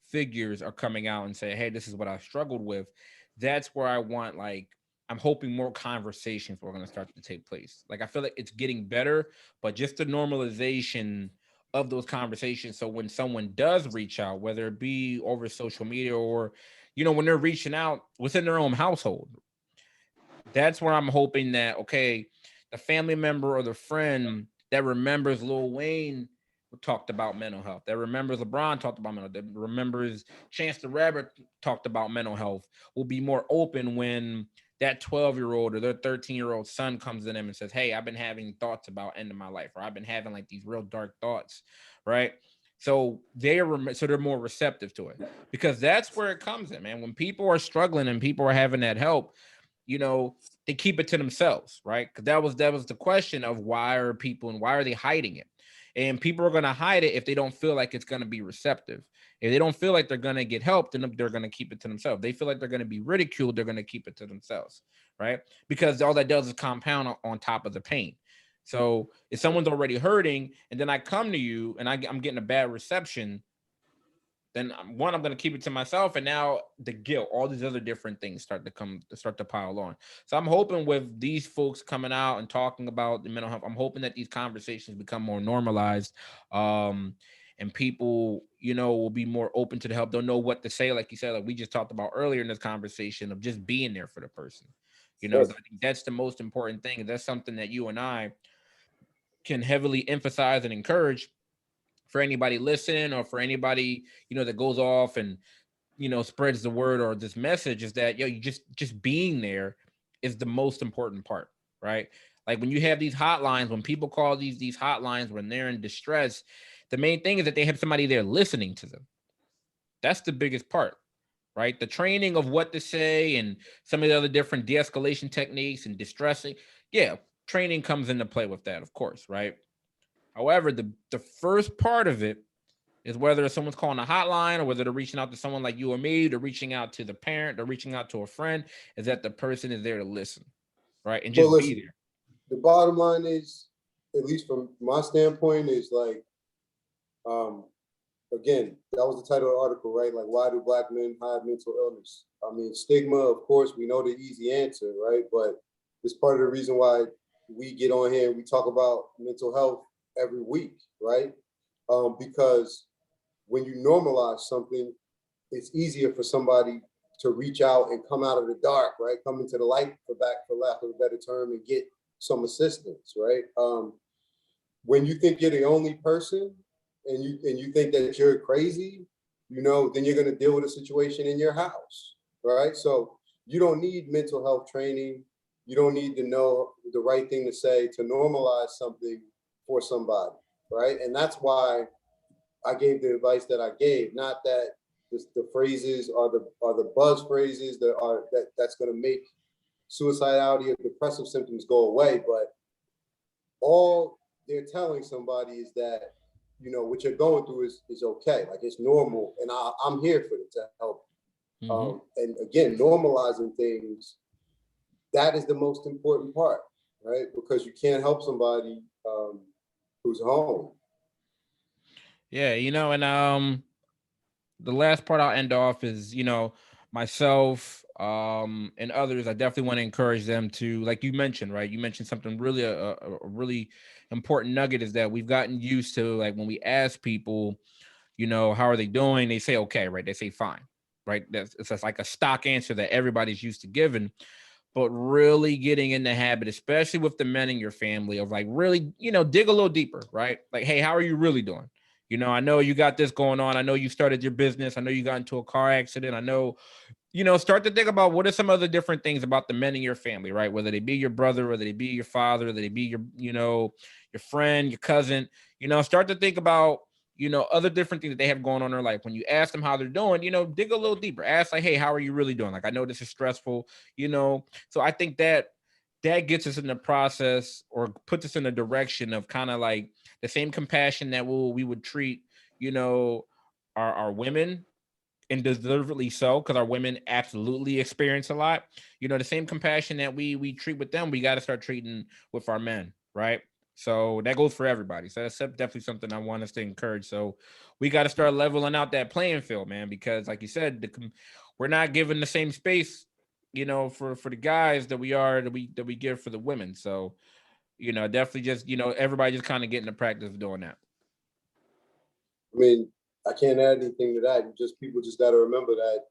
Speaker 1: figures are coming out and say, "Hey, this is what I struggled with." That's where I want, like, I'm hoping more conversations are going to start to take place. Like, I feel like it's getting better, but just the normalization of those conversations. So when someone does reach out, whether it be over social media or, when they're reaching out within their own household, that's where I'm hoping that, okay, the family member or the friend that remembers Lil Wayne talked about mental health, that remembers LeBron talked about mental health, that remembers Chance the Rapper talked about mental health, will be more open when that 12-year-old or their 13-year-old son comes to them and says, "Hey, I've been having thoughts about ending my life, or I've been having like these real dark thoughts," right? So they're more receptive to it, because that's where it comes in, man. When people are struggling and people are having that help, you know, they keep it to themselves, right? Because that was the question of why are people and why are they hiding it? And people are going to hide it if they don't feel like it's going to be receptive. If they don't feel like they're going to get help, then they're going to keep it to themselves. They feel like they're going to be ridiculed, they're going to keep it to themselves, right? Because all that does is compound on top of the pain. So if someone's already hurting and then I come to you and I'm getting a bad reception, then I'm going to keep it to myself, and now the guilt, all these other different things start to pile on. So I'm hoping with these folks coming out and talking about the mental health, I'm hoping that these conversations become more normalized, and people, will be more open to the help. They'll know what to say, like you said, like we just talked about earlier in this conversation, of just being there for the person. I
Speaker 2: Yes.
Speaker 1: think that's the most important thing, and that's something that you and I can heavily emphasize and encourage for anybody listening, or for anybody that goes off and spreads the word or this message, is that you just being there is the most important part, right? Like when you have these hotlines, when people call these hotlines when they're in distress, the main thing is that they have somebody there listening to them. That's the biggest part, right? The training of what to say and some of the other different de-escalation techniques and distressing. Yeah, training comes into play with that, of course, right? However, the first part of it is whether someone's calling a hotline or whether they're reaching out to someone like you or me, they're reaching out to the parent, they're reaching out to a friend, is that the person is there to listen, right? And
Speaker 2: Well,
Speaker 1: just be
Speaker 2: listen,
Speaker 1: there.
Speaker 2: the bottom line is, at least from my standpoint, is like, um, again, that was the title of the article, right? Like, why do black men hide mental illness? I mean, stigma, of course, we know the easy answer, right? But it's part of the reason why we get on here and we talk about mental health every week, right? Because when you normalize something, it's easier for somebody to reach out and come out of the dark, right? Come into the light, for lack of a better term, and get some assistance, right? When you think you're the only person and you think that you're crazy, then you're going to deal with a situation in your house, right? So you don't need mental health training. You don't need to know the right thing to say to normalize something for somebody, right? And that's why I gave the advice that I gave. Not that the phrases are the buzz phrases that's going to make suicidality or depressive symptoms go away, but all they're telling somebody is that what you're going through is okay, like it's normal, and I'm here for it to help.
Speaker 1: Mm-hmm.
Speaker 2: And again, normalizing things, that is the most important part, right? Because you can't help somebody who's home.
Speaker 1: Yeah, and the last part I'll end off is, myself and others, I definitely want to encourage them to, like you mentioned, right? You mentioned something really a really important nugget is that we've gotten used to, like, when we ask people, how are they doing? They say okay, right? They say fine, right? It's just like a stock answer that everybody's used to giving. But really getting in the habit, especially with the men in your family, of like really, dig a little deeper, right? Like, hey, how are you really doing? I know you got this going on. I know you started your business. I know you got into a car accident. I know, start to think about what are some other different things about the men in your family, right? Whether they be your brother, whether they be your father, whether they be your friend, your cousin, start to think about, other different things that they have going on in their life. When you ask them how they're doing, dig a little deeper. Ask like, hey, how are you really doing? Like, I know this is stressful, So I think that gets us in the process or puts us in a direction of kind of like the same compassion that we would treat, our women, and deservedly so, because our women absolutely experience a lot. The same compassion that we treat with them, we got to start treating with our men, right? So that goes for everybody. So that's definitely something I want us to encourage. So we got to start leveling out that playing field, man, because like you said, we're not given the same space, for the guys that we give for the women. So definitely just everybody just kind of getting the practice of doing that.
Speaker 2: I mean, I can't add anything to that. People just got to remember that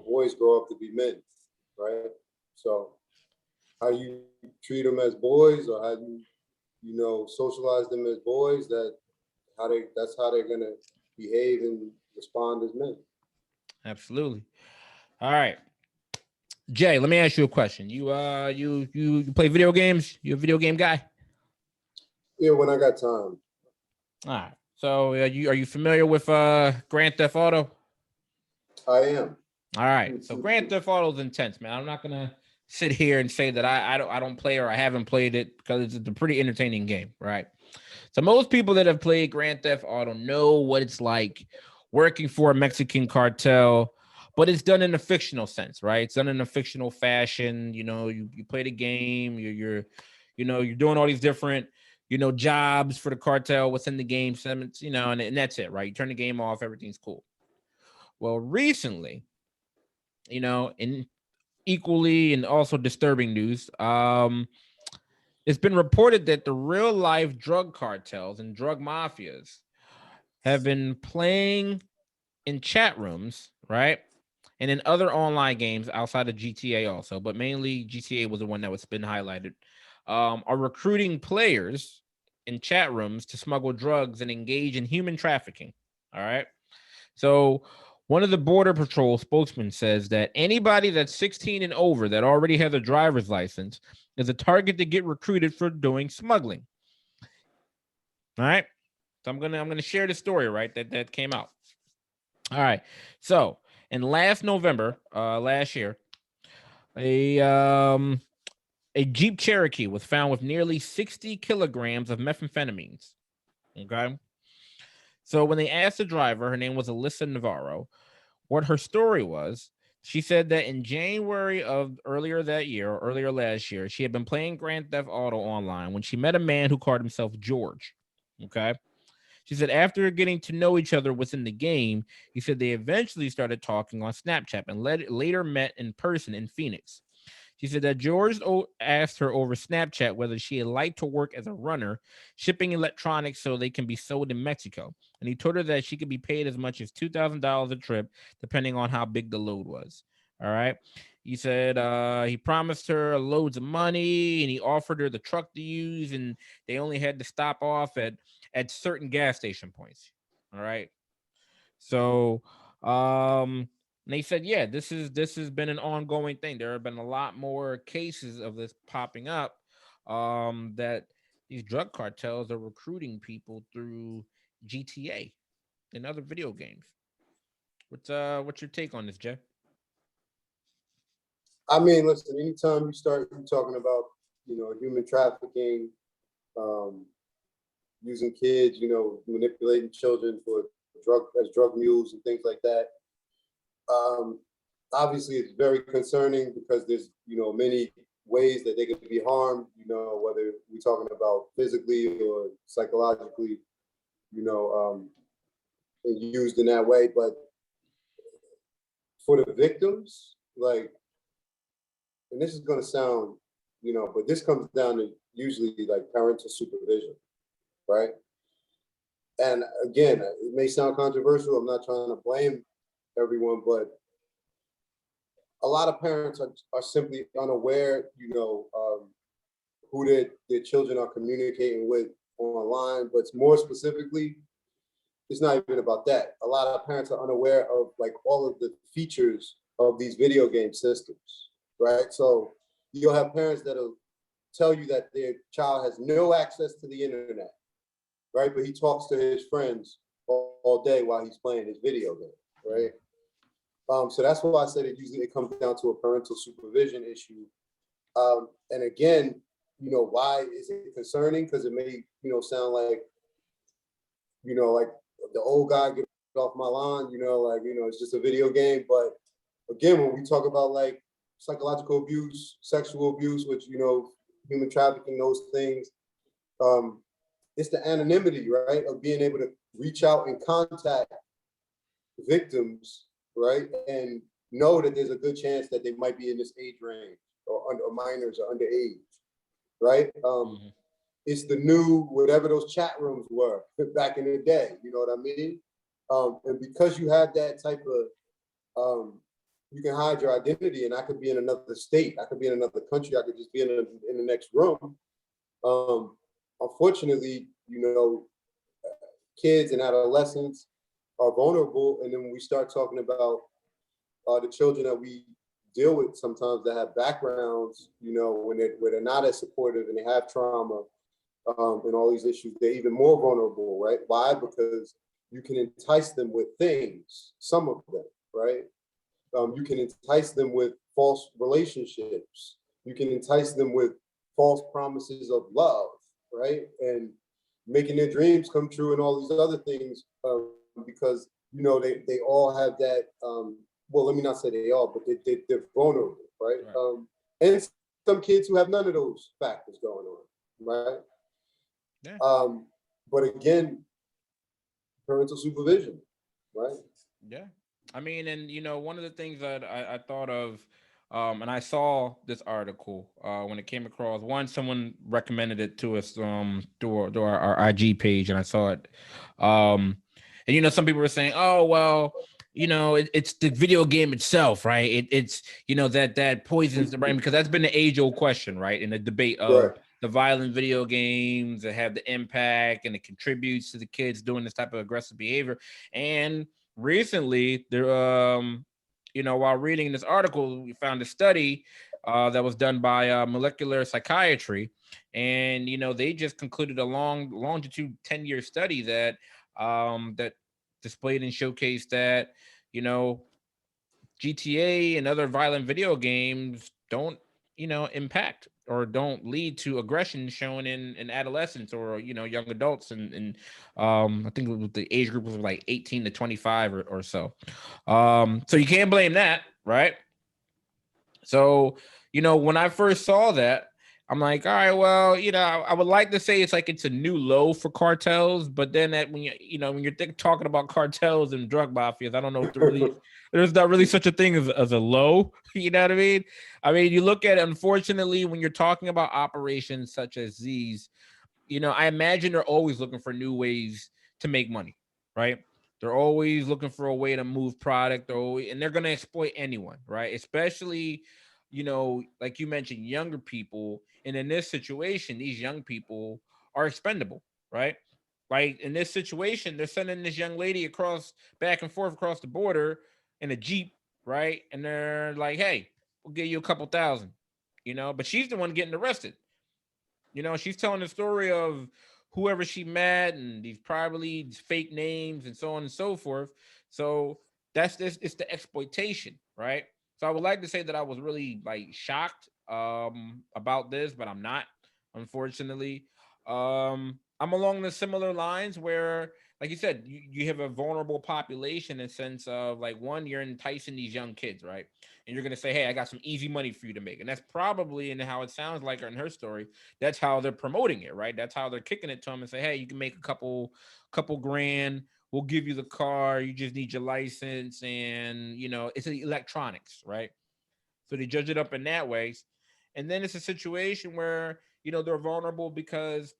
Speaker 2: boys grow up to be men, right? So how you treat them as boys, or how you socialize them as boys, that's how they're gonna behave and respond as men.
Speaker 1: Absolutely. All right. Jay, let me ask you a question. You play video games? You a video game guy?
Speaker 2: Yeah, when I got time.
Speaker 1: All right. So are you familiar with Grand Theft Auto?
Speaker 2: I am.
Speaker 1: All right. So Grand Theft Auto is intense, man. I'm not gonna sit here and say that I don't play or I haven't played it, because it's a pretty entertaining game, right? So most people that have played Grand Theft Auto know what it's like working for a Mexican cartel, but it's done in a fictional sense, right? It's done in a fictional fashion. You play the game, you're doing all these different, jobs for the cartel, what's in the game, segments, and that's it, right? You turn the game off, everything's cool. Well, recently, in equally and also disturbing news, it's been reported that the real life drug cartels and drug mafias have been playing in chat rooms, right? And in other online games outside of GTA also, but mainly GTA was the one that was been highlighted, are recruiting players in chat rooms to smuggle drugs and engage in human trafficking. All right. So one of the Border Patrol spokesmen says that anybody that's 16 and over that already has a driver's license is a target to get recruited for doing smuggling. All right. So I'm gonna share the story, right? That came out. All right. So in last November, last year, a a Jeep Cherokee was found with nearly 60 kilograms of methamphetamines. Okay. So when they asked the driver, her name was Alyssa Navarro, what her story was, she said that in January of earlier that year, or earlier last year, she had been playing Grand Theft Auto online when she met a man who called himself George. Okay. She said after getting to know each other within the game, he said they eventually started talking on Snapchat and later met in person in Phoenix. She said that George asked her over Snapchat whether she would like to work as a runner, shipping electronics so they can be sold in Mexico. And he told her that she could be paid as much as $2,000 a trip, depending on how big the load was. All right. He said he promised her loads of money and he offered her the truck to use, and they only had to stop off at certain gas station points. All right. So and they said, yeah, this has been an ongoing thing. There have been a lot more cases of this popping up. That these drug cartels are recruiting people through GTA and other video games. What's your take on this, Jay?
Speaker 2: I mean, listen, anytime you start talking about, human trafficking, um, using kids, manipulating children for drug mules and things like that. Um, Obviously, it's very concerning because there's many ways that they could be harmed. Whether we're talking about physically or psychologically, and used in that way. But for the victims, like, and this is going to sound, but this comes down to usually like parental supervision, right? And again, it may sound controversial. I'm not trying to blame everyone, but a lot of parents are simply unaware, who their children are communicating with online. But more specifically, it's not even about that. A lot of parents are unaware of like all of the features of these video game systems, right? So you'll have parents that'll tell you that their child has no access to the internet, right? But he talks to his friends all day while he's playing his video game, right? So that's why I said it comes down to a parental supervision issue. And again, why is it concerning? Because it may, sound like, like the old guy get off my lawn, it's just a video game. But again, when we talk about like psychological abuse, sexual abuse, which, human trafficking, those things, it's the anonymity, right, of being able to reach out and contact victims, right, and know that there's a good chance that they might be in this age range or minors or underage, right? It's the new whatever those chat rooms were back in the day. You know what I mean? And because you have that type of, you can hide your identity, and I could be in another state, I could be in another country, I could just be in the next room. Unfortunately, kids and adolescents are vulnerable, and then when we start talking about the children that we deal with sometimes that have backgrounds, where they're not as supportive and they have trauma, and all these issues, they're even more vulnerable, right? Why? Because you can entice them with things, some of them, right? You can entice them with false relationships. You can entice them with false promises of love, right? And making their dreams come true and all these other things, because, they all have that, well, let me not say they all, but they're vulnerable, right? And some kids who have none of those factors going on, right?
Speaker 1: Yeah.
Speaker 2: But again, parental supervision, right?
Speaker 1: Yeah. I mean, and one of the things that I thought of, and I saw this article when it came across. One, someone recommended it to us through our IG page, and I saw it. And some people were saying, "Oh, well, it's the video game itself, right? It's that poisons the brain," because that's been the age-old question, right? In the debate of
Speaker 2: Right.
Speaker 1: the violent video games that have the impact and it contributes to the kids doing this type of aggressive behavior. And recently, there while reading this article, we found a study that was done by molecular psychiatry, and they just concluded a longitude 10-year study that displayed and showcased that you know GTA and other violent video games don't impact or don't lead to aggression shown in adolescents or young adults, and I think the age group was like 18 to 25 or so. So you can't blame that, right? So, when I first saw that, I'm like, all right, well, I would like to say it's a new low for cartels, but then that when you're talking about cartels and drug mafias, I don't know if there's not really such a thing as a low. You know what I mean? I mean, you look at it, unfortunately, when you're talking about operations such as these, I imagine they're always looking for new ways to make money, right? They're always looking for a way to move product, and they're going to exploit anyone, right? Especially, like you mentioned, younger people. And in this situation, these young people are expendable, right? Like in this situation, they're sending this young lady back and forth across the border in a Jeep, right? And they're like, hey, we'll give you a couple thousand, but she's the one getting arrested. She's telling the story of whoever she met and these probably fake names and so on and so forth. So that's this. It's the exploitation, right? So I would like to say that I was really like shocked about this, but I'm not, unfortunately. I'm along the similar lines where, like you said, you have a vulnerable population in the sense of like one, you're enticing these young kids, right? And you're gonna say, hey, I got some easy money for you to make. And that's probably in how it sounds like in her story, that's how they're promoting it, right? That's how they're kicking it to them and say, hey, you can make a couple grand. We'll give you the car. You just need your license, and it's electronics, right? So they judge it up in that way, and then it's a situation where they're vulnerable because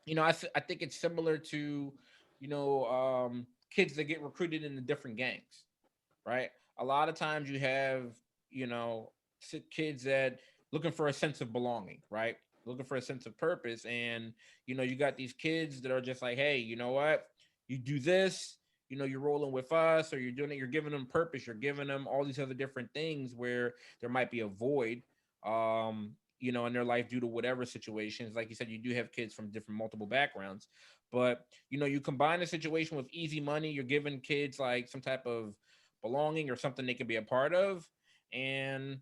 Speaker 1: I think it's similar to kids that get recruited into different gangs, right? A lot of times you have, you know, kids that looking for a sense of belonging, right? Looking for a sense of purpose. And, you got these kids that are just like, hey, you know what? You do this, you're rolling with us, or you're doing it, you're giving them purpose, you're giving them all these other different things where there might be a void, in their life due to whatever situations. Like you said, you do have kids from different multiple backgrounds. But, you combine a situation with easy money, you're giving kids like some type of belonging or something they can be a part of, and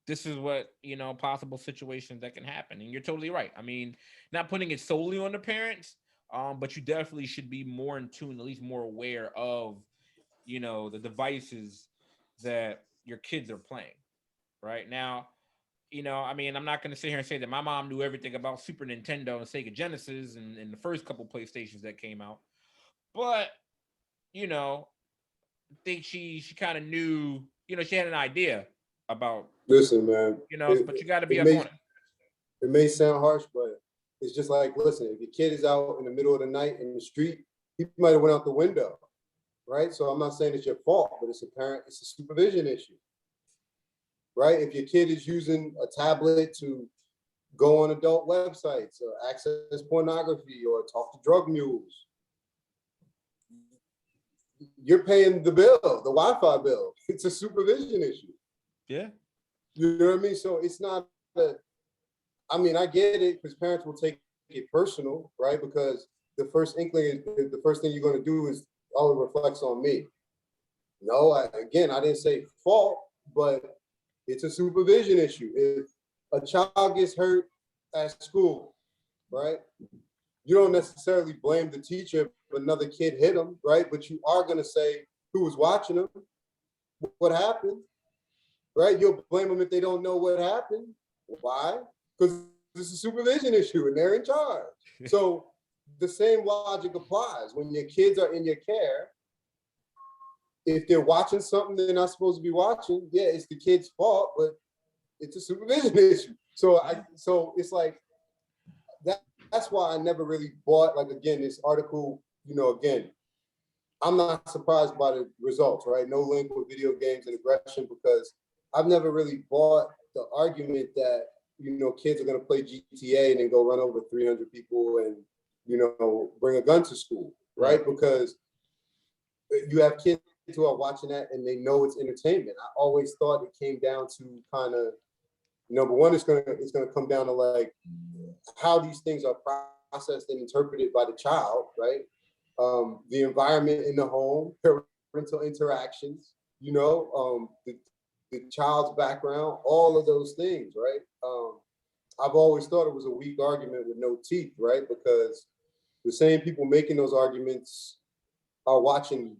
Speaker 1: this is what possible situations that can happen. And you're totally right. I mean, not putting it solely on the parents, but you definitely should be more in tune, at least more aware of the devices that your kids are playing right now. I mean, I'm not going to sit here and say that my mom knew everything about Super Nintendo and Sega Genesis and the first couple PlayStations that came out, but you know think she kind of knew, she had an idea about,
Speaker 2: Listen, man,
Speaker 1: but you got to be
Speaker 2: it
Speaker 1: up
Speaker 2: may
Speaker 1: on it.
Speaker 2: it may sound harsh, but it's just like, listen, if your kid is out in the middle of the night in the street, he might have went out the window, right? So I'm not saying it's your fault, but it's a supervision issue, right? If your kid is using a tablet to go on adult websites or access pornography or talk to drug mules, you're paying the bill, the Wi-Fi bill. It's a supervision issue.
Speaker 1: Yeah.
Speaker 2: You know what I mean? So it's not a, I mean, I get it because parents will take it personal, right? Because the first inkling is the first thing you're going to do is, oh, it reflects on me. No, I didn't say fault, but it's a supervision issue. If a child gets hurt at school, right? You don't necessarily blame the teacher if another kid hit him, right? But you are going to say who was watching him, what happened, right? You'll blame them if they don't know what happened. Why? Because it's a supervision issue and they're in charge. So the same logic applies. When your kids are in your care, if they're watching something they're not supposed to be watching, yeah, it's the kid's fault, but it's a supervision issue. So it's like that's why I never really bought, like, again, this article, again, I'm not surprised by the results, right? No link with video games and aggression, because I've never really bought the argument that, kids are going to play GTA and then go run over 300 people and, bring a gun to school, right? Because you have kids kids who are watching that and they know it's entertainment. I always thought it came down to kind of, number one, it's gonna come down to like how these things are processed and interpreted by the child, right? The environment in the home, parental interactions, the child's background, all of those things, right? I've always thought it was a weak argument with no teeth, right? Because the same people making those arguments are watching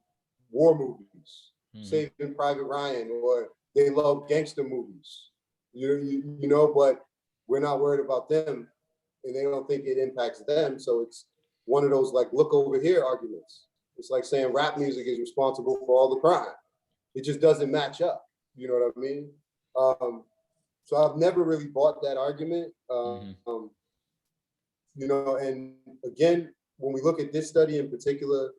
Speaker 2: war movies, Saving Private Ryan, or they love gangster movies, but we're not worried about them and they don't think it impacts them. So it's one of those like look over here arguments. It's like saying rap music is responsible for all the crime. It just doesn't match up. You know what I mean? So I've never really bought that argument. And again, when we look at this study in particular,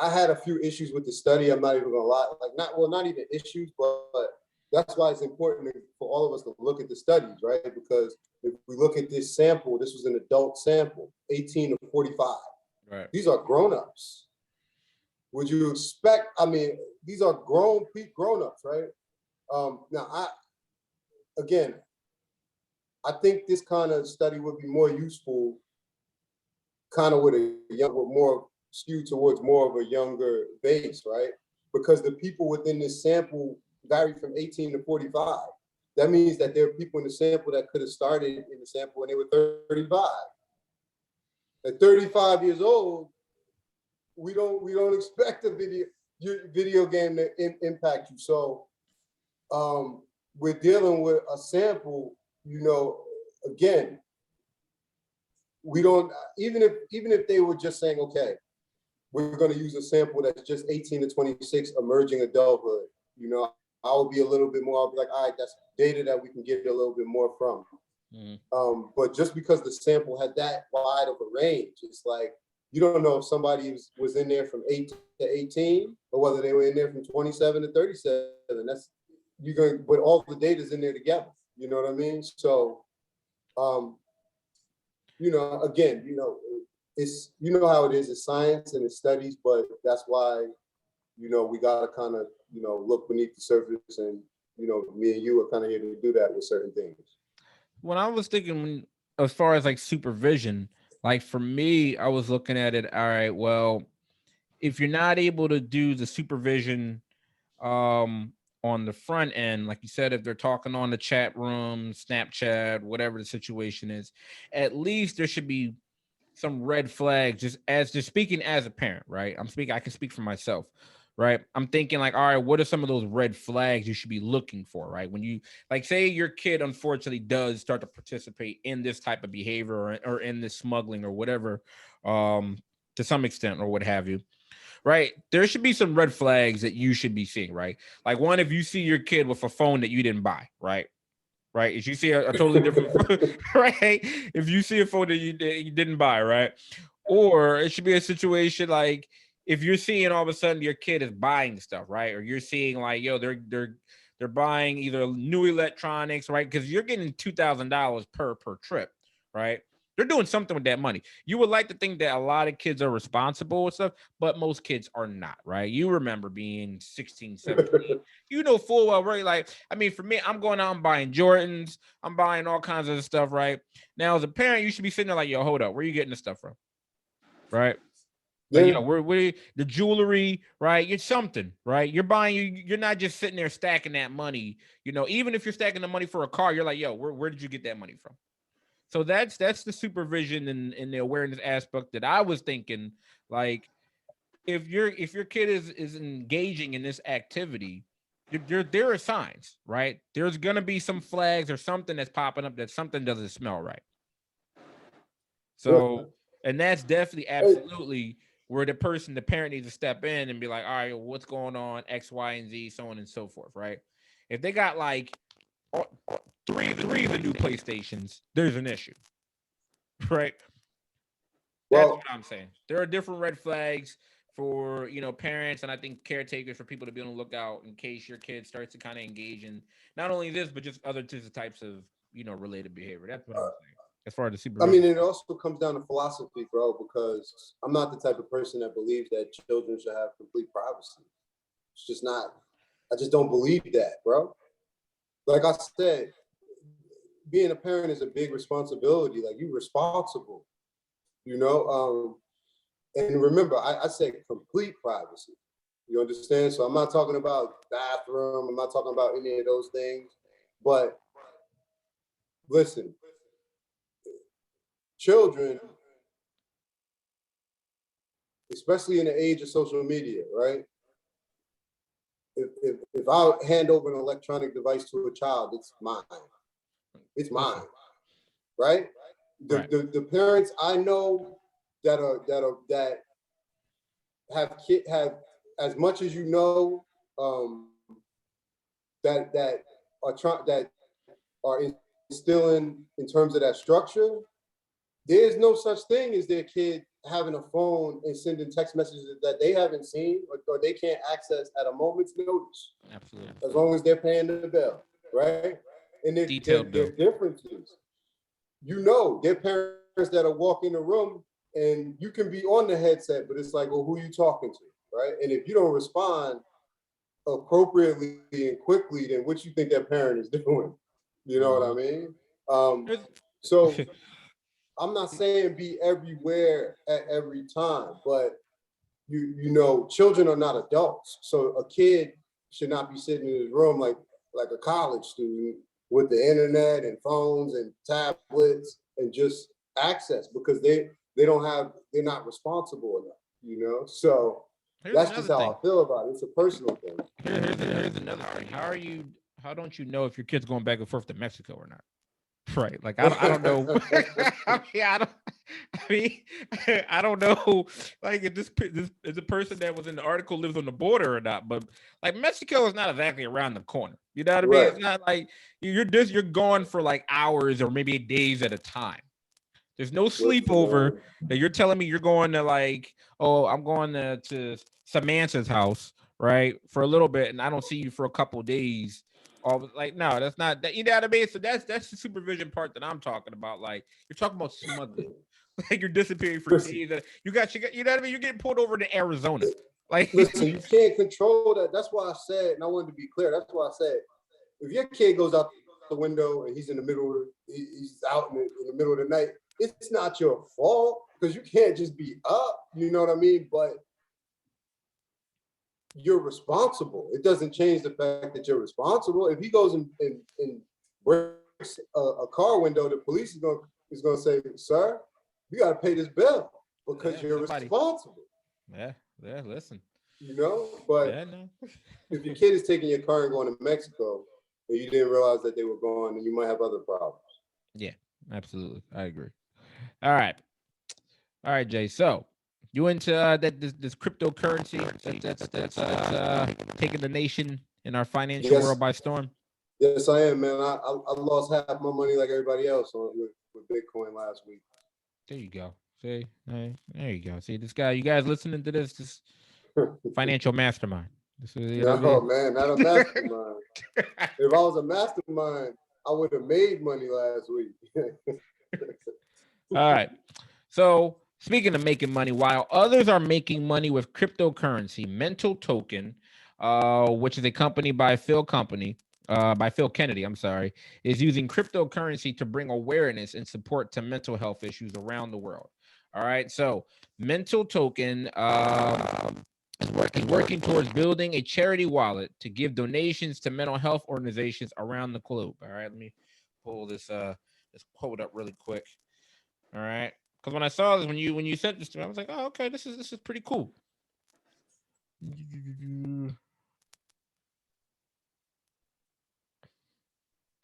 Speaker 2: I had a few issues with the study. I'm not even gonna lie, not even issues, but that's why it's important for all of us to look at the studies, right? Because if we look at this sample, this was an adult sample, 18 to 45.
Speaker 1: Right.
Speaker 2: These are grown-ups. Would you expect? I mean, these are grown-ups, right? Now, I think this kind of study would be more useful, kind of with more skewed towards more of a younger base, right? Because the people within this sample vary from 18 to 45. That means that there are people in the sample that could have started in the sample when they were 35. At 35 years old, we don't expect a video game to impact you. So we're dealing with a sample, again, we don't, even if they were just saying, okay, we're going to use a sample that's just 18 to 26 emerging adulthood, I would be a little bit more, I'll be like, all right, that's data that we can get a little bit more from. But just because the sample had that wide of a range, it's like, you don't know if somebody was in there from 8 to 18 or whether they were in there from 27 to 37. But all the data's in there together. You know what I mean? So, again, it's, how it is, it's science and it's studies, but that's why, we gotta kind of, look beneath the surface, and, me and you are kind of here to do that with certain things.
Speaker 1: When I was thinking, as far as like supervision, like for me, I was looking at it. All right, well, if you're not able to do the supervision on the front end, like you said, if they're talking on the chat room, Snapchat, whatever the situation is, at least there should be some red flags. Just speaking as a parent, right? I can speak for myself, right? I'm thinking like, all right, what are some of those red flags you should be looking for, right? When you like say your kid unfortunately does start to participate in this type of behavior, or in this smuggling or whatever, to some extent or what have you, right? There should be some red flags that you should be seeing, right? Like one, if you see your kid with a phone that you didn't buy, right? Right. If you see a totally different, right? If you see a phone that you didn't buy, right? Or it should be a situation like if you're seeing all of a sudden your kid is buying stuff, right? Or you're seeing like, yo, they're buying either new electronics, right? Because you're getting $2,000 per trip, right? They're doing something with that money. You would like to think that a lot of kids are responsible and stuff, but most kids are not, right? You remember being 16, 17, you know full well, right? Like, I mean, for me, I'm going out and buying Jordans, I'm buying all kinds of stuff, right? Now, as a parent, you should be sitting there like, yo, hold up, where are you getting this stuff from? Right? Like,
Speaker 2: Yeah.
Speaker 1: we're the jewelry, right? You're something, right? You're buying, you're not just sitting there stacking that money. Even if you're stacking the money for a car, you're like, yo, where did you get that money from? So that's the supervision and the awareness aspect that I was thinking. Like, if your kid is engaging in this activity, there are signs, right? There's gonna be some flags or something that's popping up that something doesn't smell right.
Speaker 2: Yeah.
Speaker 1: So, and that's definitely absolutely where the parent needs to step in and be like, all right, what's going on, X, Y, and Z, so on and so forth, right? If they got like three of the new PlayStations, there's an issue, right? That's what
Speaker 2: Well,
Speaker 1: I'm saying. There are different red flags for parents, and I think caretakers, for people to be on the lookout in case your kid starts to kind of engage in not only this but just other types of related behavior. That's what I'm saying. as far as the
Speaker 2: I
Speaker 1: supervision.
Speaker 2: mean, it also comes down to philosophy, bro, because I'm not the type of person that believes that children should have complete privacy. It's just not, I just don't believe that, bro. Like I said, being a parent is a big responsibility. Like you're responsible, you know? And remember, I said complete privacy. You understand? So I'm not talking about bathroom. I'm not talking about any of those things. But listen, children, especially in the age of social media, right? If I hand over an electronic device to a child, it's mine. It's mine, right?
Speaker 1: Right.
Speaker 2: The parents I know that have as much as you know, um, that are trying that are instilling in terms of that structure. There's no such thing as their kid having a phone and sending text messages that they haven't seen or they can't access at a moment's notice.
Speaker 1: Absolutely.
Speaker 2: As long as they're paying the bill, right? And
Speaker 1: Detailed
Speaker 2: their
Speaker 1: bill.
Speaker 2: differences. You know, their parents that are walking the room and you can be on the headset, but it's like, well, who are you talking to, right? And if you don't respond appropriately and quickly, then what you think that parent is doing? You know what I mean? So I'm not saying be everywhere at every time, but you know, children are not adults. So a kid should not be sitting in his room like a college student with the internet and phones and tablets and just access because they're not responsible enough, you know? So
Speaker 1: Here's
Speaker 2: that's just
Speaker 1: another thing.
Speaker 2: how I feel about it. It's a personal thing.
Speaker 1: Here's another thing. How don't you know if your kid's going back and forth to Mexico or not? Right. Like I don't know. I mean, I mean, I don't know. Like if this is a person that was in the article lives on the border or not. But like Mexico is not exactly around the corner. You know what I mean?
Speaker 2: Right.
Speaker 1: It's not like you're gone for like hours or maybe days at a time. There's no sleepover that you're telling me you're going to like, oh, I'm going to Samantha's house, right? For a little bit, and I don't see you for a couple of days. All like, no, that's not that. You know what I mean? So that's the supervision part that I'm talking about. Like you're talking about smuggling, like you're disappearing for
Speaker 2: Listen,
Speaker 1: days. You know what I mean? You're getting pulled over to Arizona. Like,
Speaker 2: listen, you can't control that. That's why I said, and I wanted to be clear. That's why I said, if your kid goes out the window and he's in the middle of he's out in the middle of the night, it's not your fault because you can't just be up. You know what I mean? But you're responsible. It doesn't change the fact that you're responsible. If he goes and breaks a car window, the police is gonna say, "Sir, you got to pay this bill because you're responsible."
Speaker 1: Yeah, listen.
Speaker 2: You know, but
Speaker 1: Yeah, no.
Speaker 2: if your kid is taking your car and going to Mexico and you didn't realize that they were gone, then you might have other problems.
Speaker 1: Yeah, absolutely. I agree. All right. All right, Jay. So you into this cryptocurrency that's taking the nation and our financial
Speaker 2: Yes,
Speaker 1: world by storm?
Speaker 2: yes, I am, man. I lost half my money like everybody else with Bitcoin last week.
Speaker 1: There you go. See, there you go. See this guy. You guys listening to this financial mastermind. This is you know what I
Speaker 2: No,
Speaker 1: mean?
Speaker 2: man, not a mastermind. If I was a mastermind, I would have made money last week.
Speaker 1: All right. So speaking of making money, while others are making money with cryptocurrency, Mental Token, which is a company by Phil Kennedy, I'm sorry, is using cryptocurrency to bring awareness and support to mental health issues around the world. All right. So Mental Token is working towards building a charity wallet to give donations to mental health organizations around the globe. All right. Let me pull this quote up really quick. All right. Because when I saw this, when you sent this to me, I was like, oh, okay, this is pretty cool.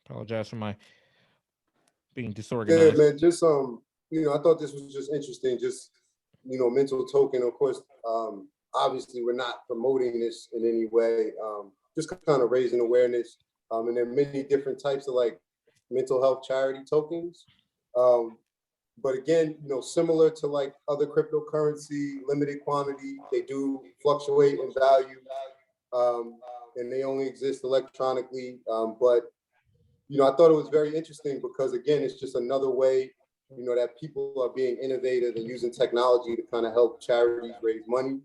Speaker 1: Apologize for my being
Speaker 2: Yeah,
Speaker 1: disorganized.
Speaker 2: man. Just I thought this was just interesting. Just Mental Token. Of course, obviously, we're not promoting this in any way. Just kind of raising awareness. And there are many different types of like mental health charity tokens. Um, but again, similar to like other cryptocurrency, limited quantity, they do fluctuate in value, and they only exist electronically. But I thought it was very interesting because again, it's just another way that people are being innovative and using technology to kind of help charities raise money.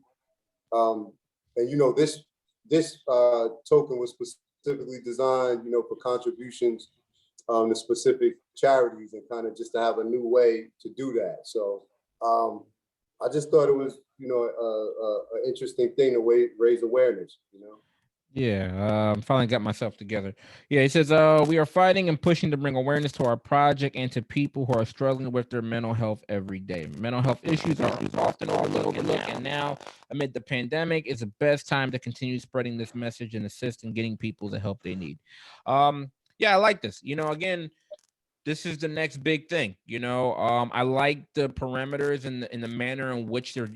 Speaker 2: Um, and this token was specifically designed, for contributions to specific charities and kind of just to have a new way to do that. So um, I just thought it was, an interesting thing to raise awareness.
Speaker 1: Yeah, finally got myself together. Yeah, he says, we are fighting and pushing to bring awareness to our project and to people who are struggling with their mental health every day. Mental health issues are often overlooked, and now, amid the pandemic, is the best time to continue spreading this message and assist in getting people the help they need. Yeah, I like this. Again, this is the next big thing. I like the parameters and the manner in which they're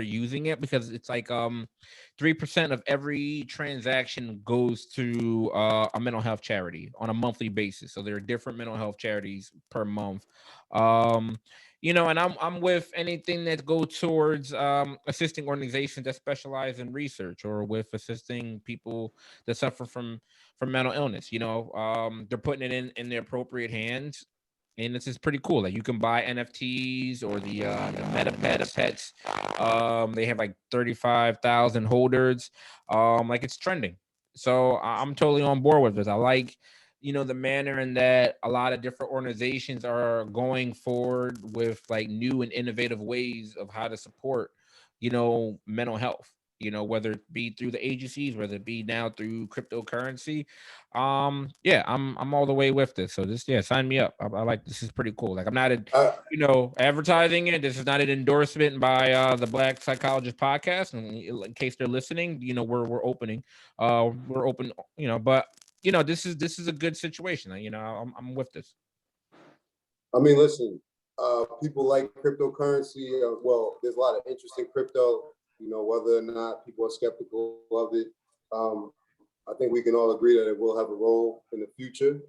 Speaker 1: using it, because it's like 3% of every transaction goes to a mental health charity on a monthly basis. So there are different mental health charities per month. um and I'm with anything that go towards assisting organizations that specialize in research, or with assisting people that suffer from mental illness. They're putting it in the appropriate hands, and this is pretty cool. Like, you can buy NFTs or the meta pets. They have like 35,000 holders. Like, it's trending. So I'm totally on board with this. I like, the manner in that a lot of different organizations are going forward with like new and innovative ways of how to support, mental health. Whether it be through the agencies, whether it be now through cryptocurrency. Yeah, I'm all the way with this. So this, yeah, sign me up. I like, this is pretty cool. Like, I'm not
Speaker 2: Uh,
Speaker 1: advertising it. This is not an endorsement by the Black Psychologist podcast. And in case they're listening, we're opening. We're open. But this is a good situation. I'm with this.
Speaker 2: I mean, listen, people like cryptocurrency. Well, there's a lot of interest in crypto. Whether or not people are skeptical of it, I think we can all agree that it will have a role in the future.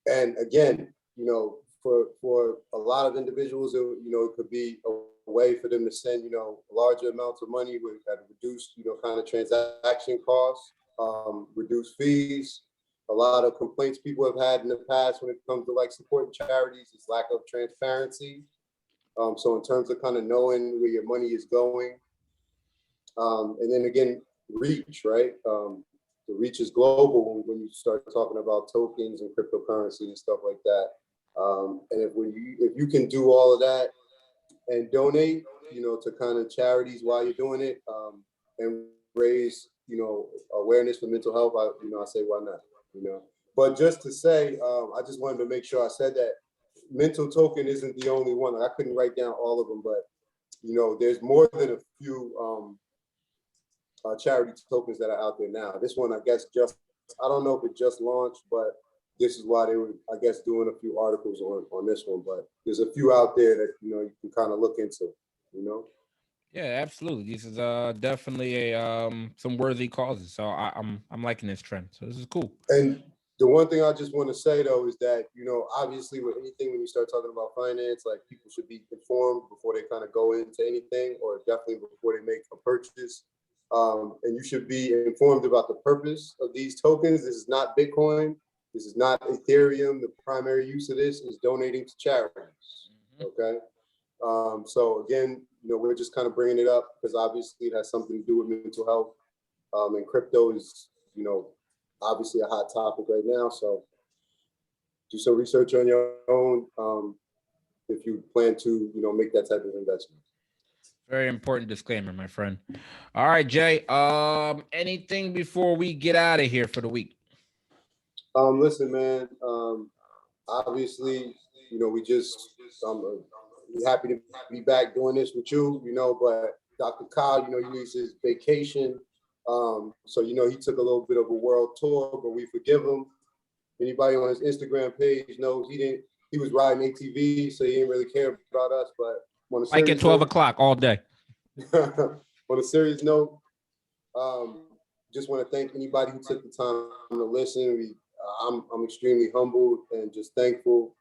Speaker 2: And again, for a lot of individuals, it could be a way for them to send, larger amounts of money at a reduced, kind of transaction costs, reduced fees. A lot of complaints people have had in the past when it comes to like supporting charities is lack of transparency. So in terms of kind of knowing where your money is going, and then again, reach, right? The reach is global when you start talking about tokens and cryptocurrency and stuff like that. And if you can do all of that and donate, to kind of charities while you're doing it, and raise, awareness for mental health, I say why not, But just to say, I just wanted to make sure I said that mental token isn't the only one. I couldn't write down all of them, but there's more than a few charity tokens that are out there now. This one, I guess, I don't know if it just launched, but this is why they were, I guess, doing a few articles on this one. But there's a few out there that you can kind of look into. You know.
Speaker 1: Yeah, absolutely. This is definitely a some worthy causes. So I'm liking this trend. So this is cool.
Speaker 2: And the one thing I just want to say though is that obviously with anything when you start talking about finance, like people should be informed before they kind of go into anything, or definitely before they make a purchase. And you should be informed about the purpose of these tokens. This is not Bitcoin. This is not Ethereum. The primary use of this is donating to charities. Okay. So again, we're just kind of bringing it up because obviously it has something to do with mental health. And crypto is, obviously a hot topic right now. So do some research on your own if you plan to, make that type of investment.
Speaker 1: Very important disclaimer, my friend. All right, Jay. Anything before we get out of here for the week?
Speaker 2: Listen, man. Obviously, we just we happy to be back doing this with you, but Dr. Kyle, he's his vacation. So, he took a little bit of a world tour, but we forgive him. Anybody on his Instagram page knows he was riding ATV, so he didn't really care about us. But on a
Speaker 1: Like at
Speaker 2: serious
Speaker 1: 12
Speaker 2: note,
Speaker 1: o'clock all day.
Speaker 2: on a serious note, just want to thank anybody who took the time to listen. I'm extremely humbled and just thankful.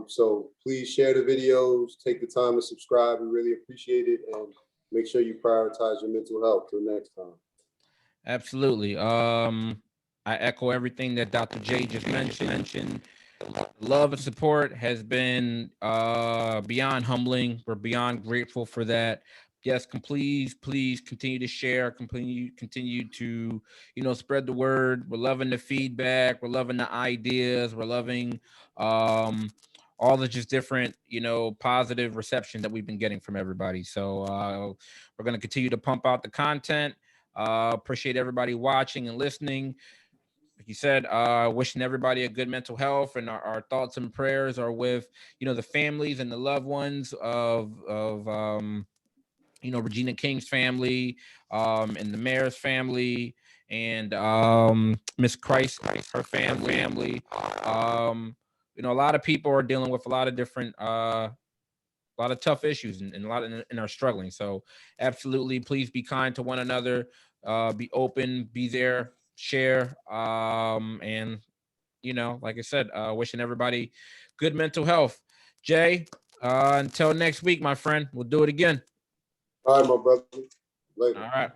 Speaker 2: So please share the videos, take the time to subscribe. We really appreciate it, and make sure you prioritize your mental health. Till next time.
Speaker 1: Absolutely. I echo everything that Dr. J just mentioned. Love and support has been beyond humbling. We're beyond grateful for that. Yes, please continue to share, continue to, spread the word. We're loving the feedback, we're loving the ideas, we're loving um all the just different, positive reception that we've been getting from everybody. So we're gonna continue to pump out the content. Appreciate everybody watching and listening. Like you said, wishing everybody a good mental health, and our thoughts and prayers are with, the families and the loved ones of Regina King's family, and the mayor's family, and Miss Christ, her family. A lot of people are dealing with a lot of different a lot of tough issues, and a lot and are struggling. So absolutely, please be kind to one another, be open, be there, share, and like I said, wishing everybody good mental health. Jay, until next week, my friend, we'll do it again.
Speaker 2: All right, my brother. Later.
Speaker 1: All right.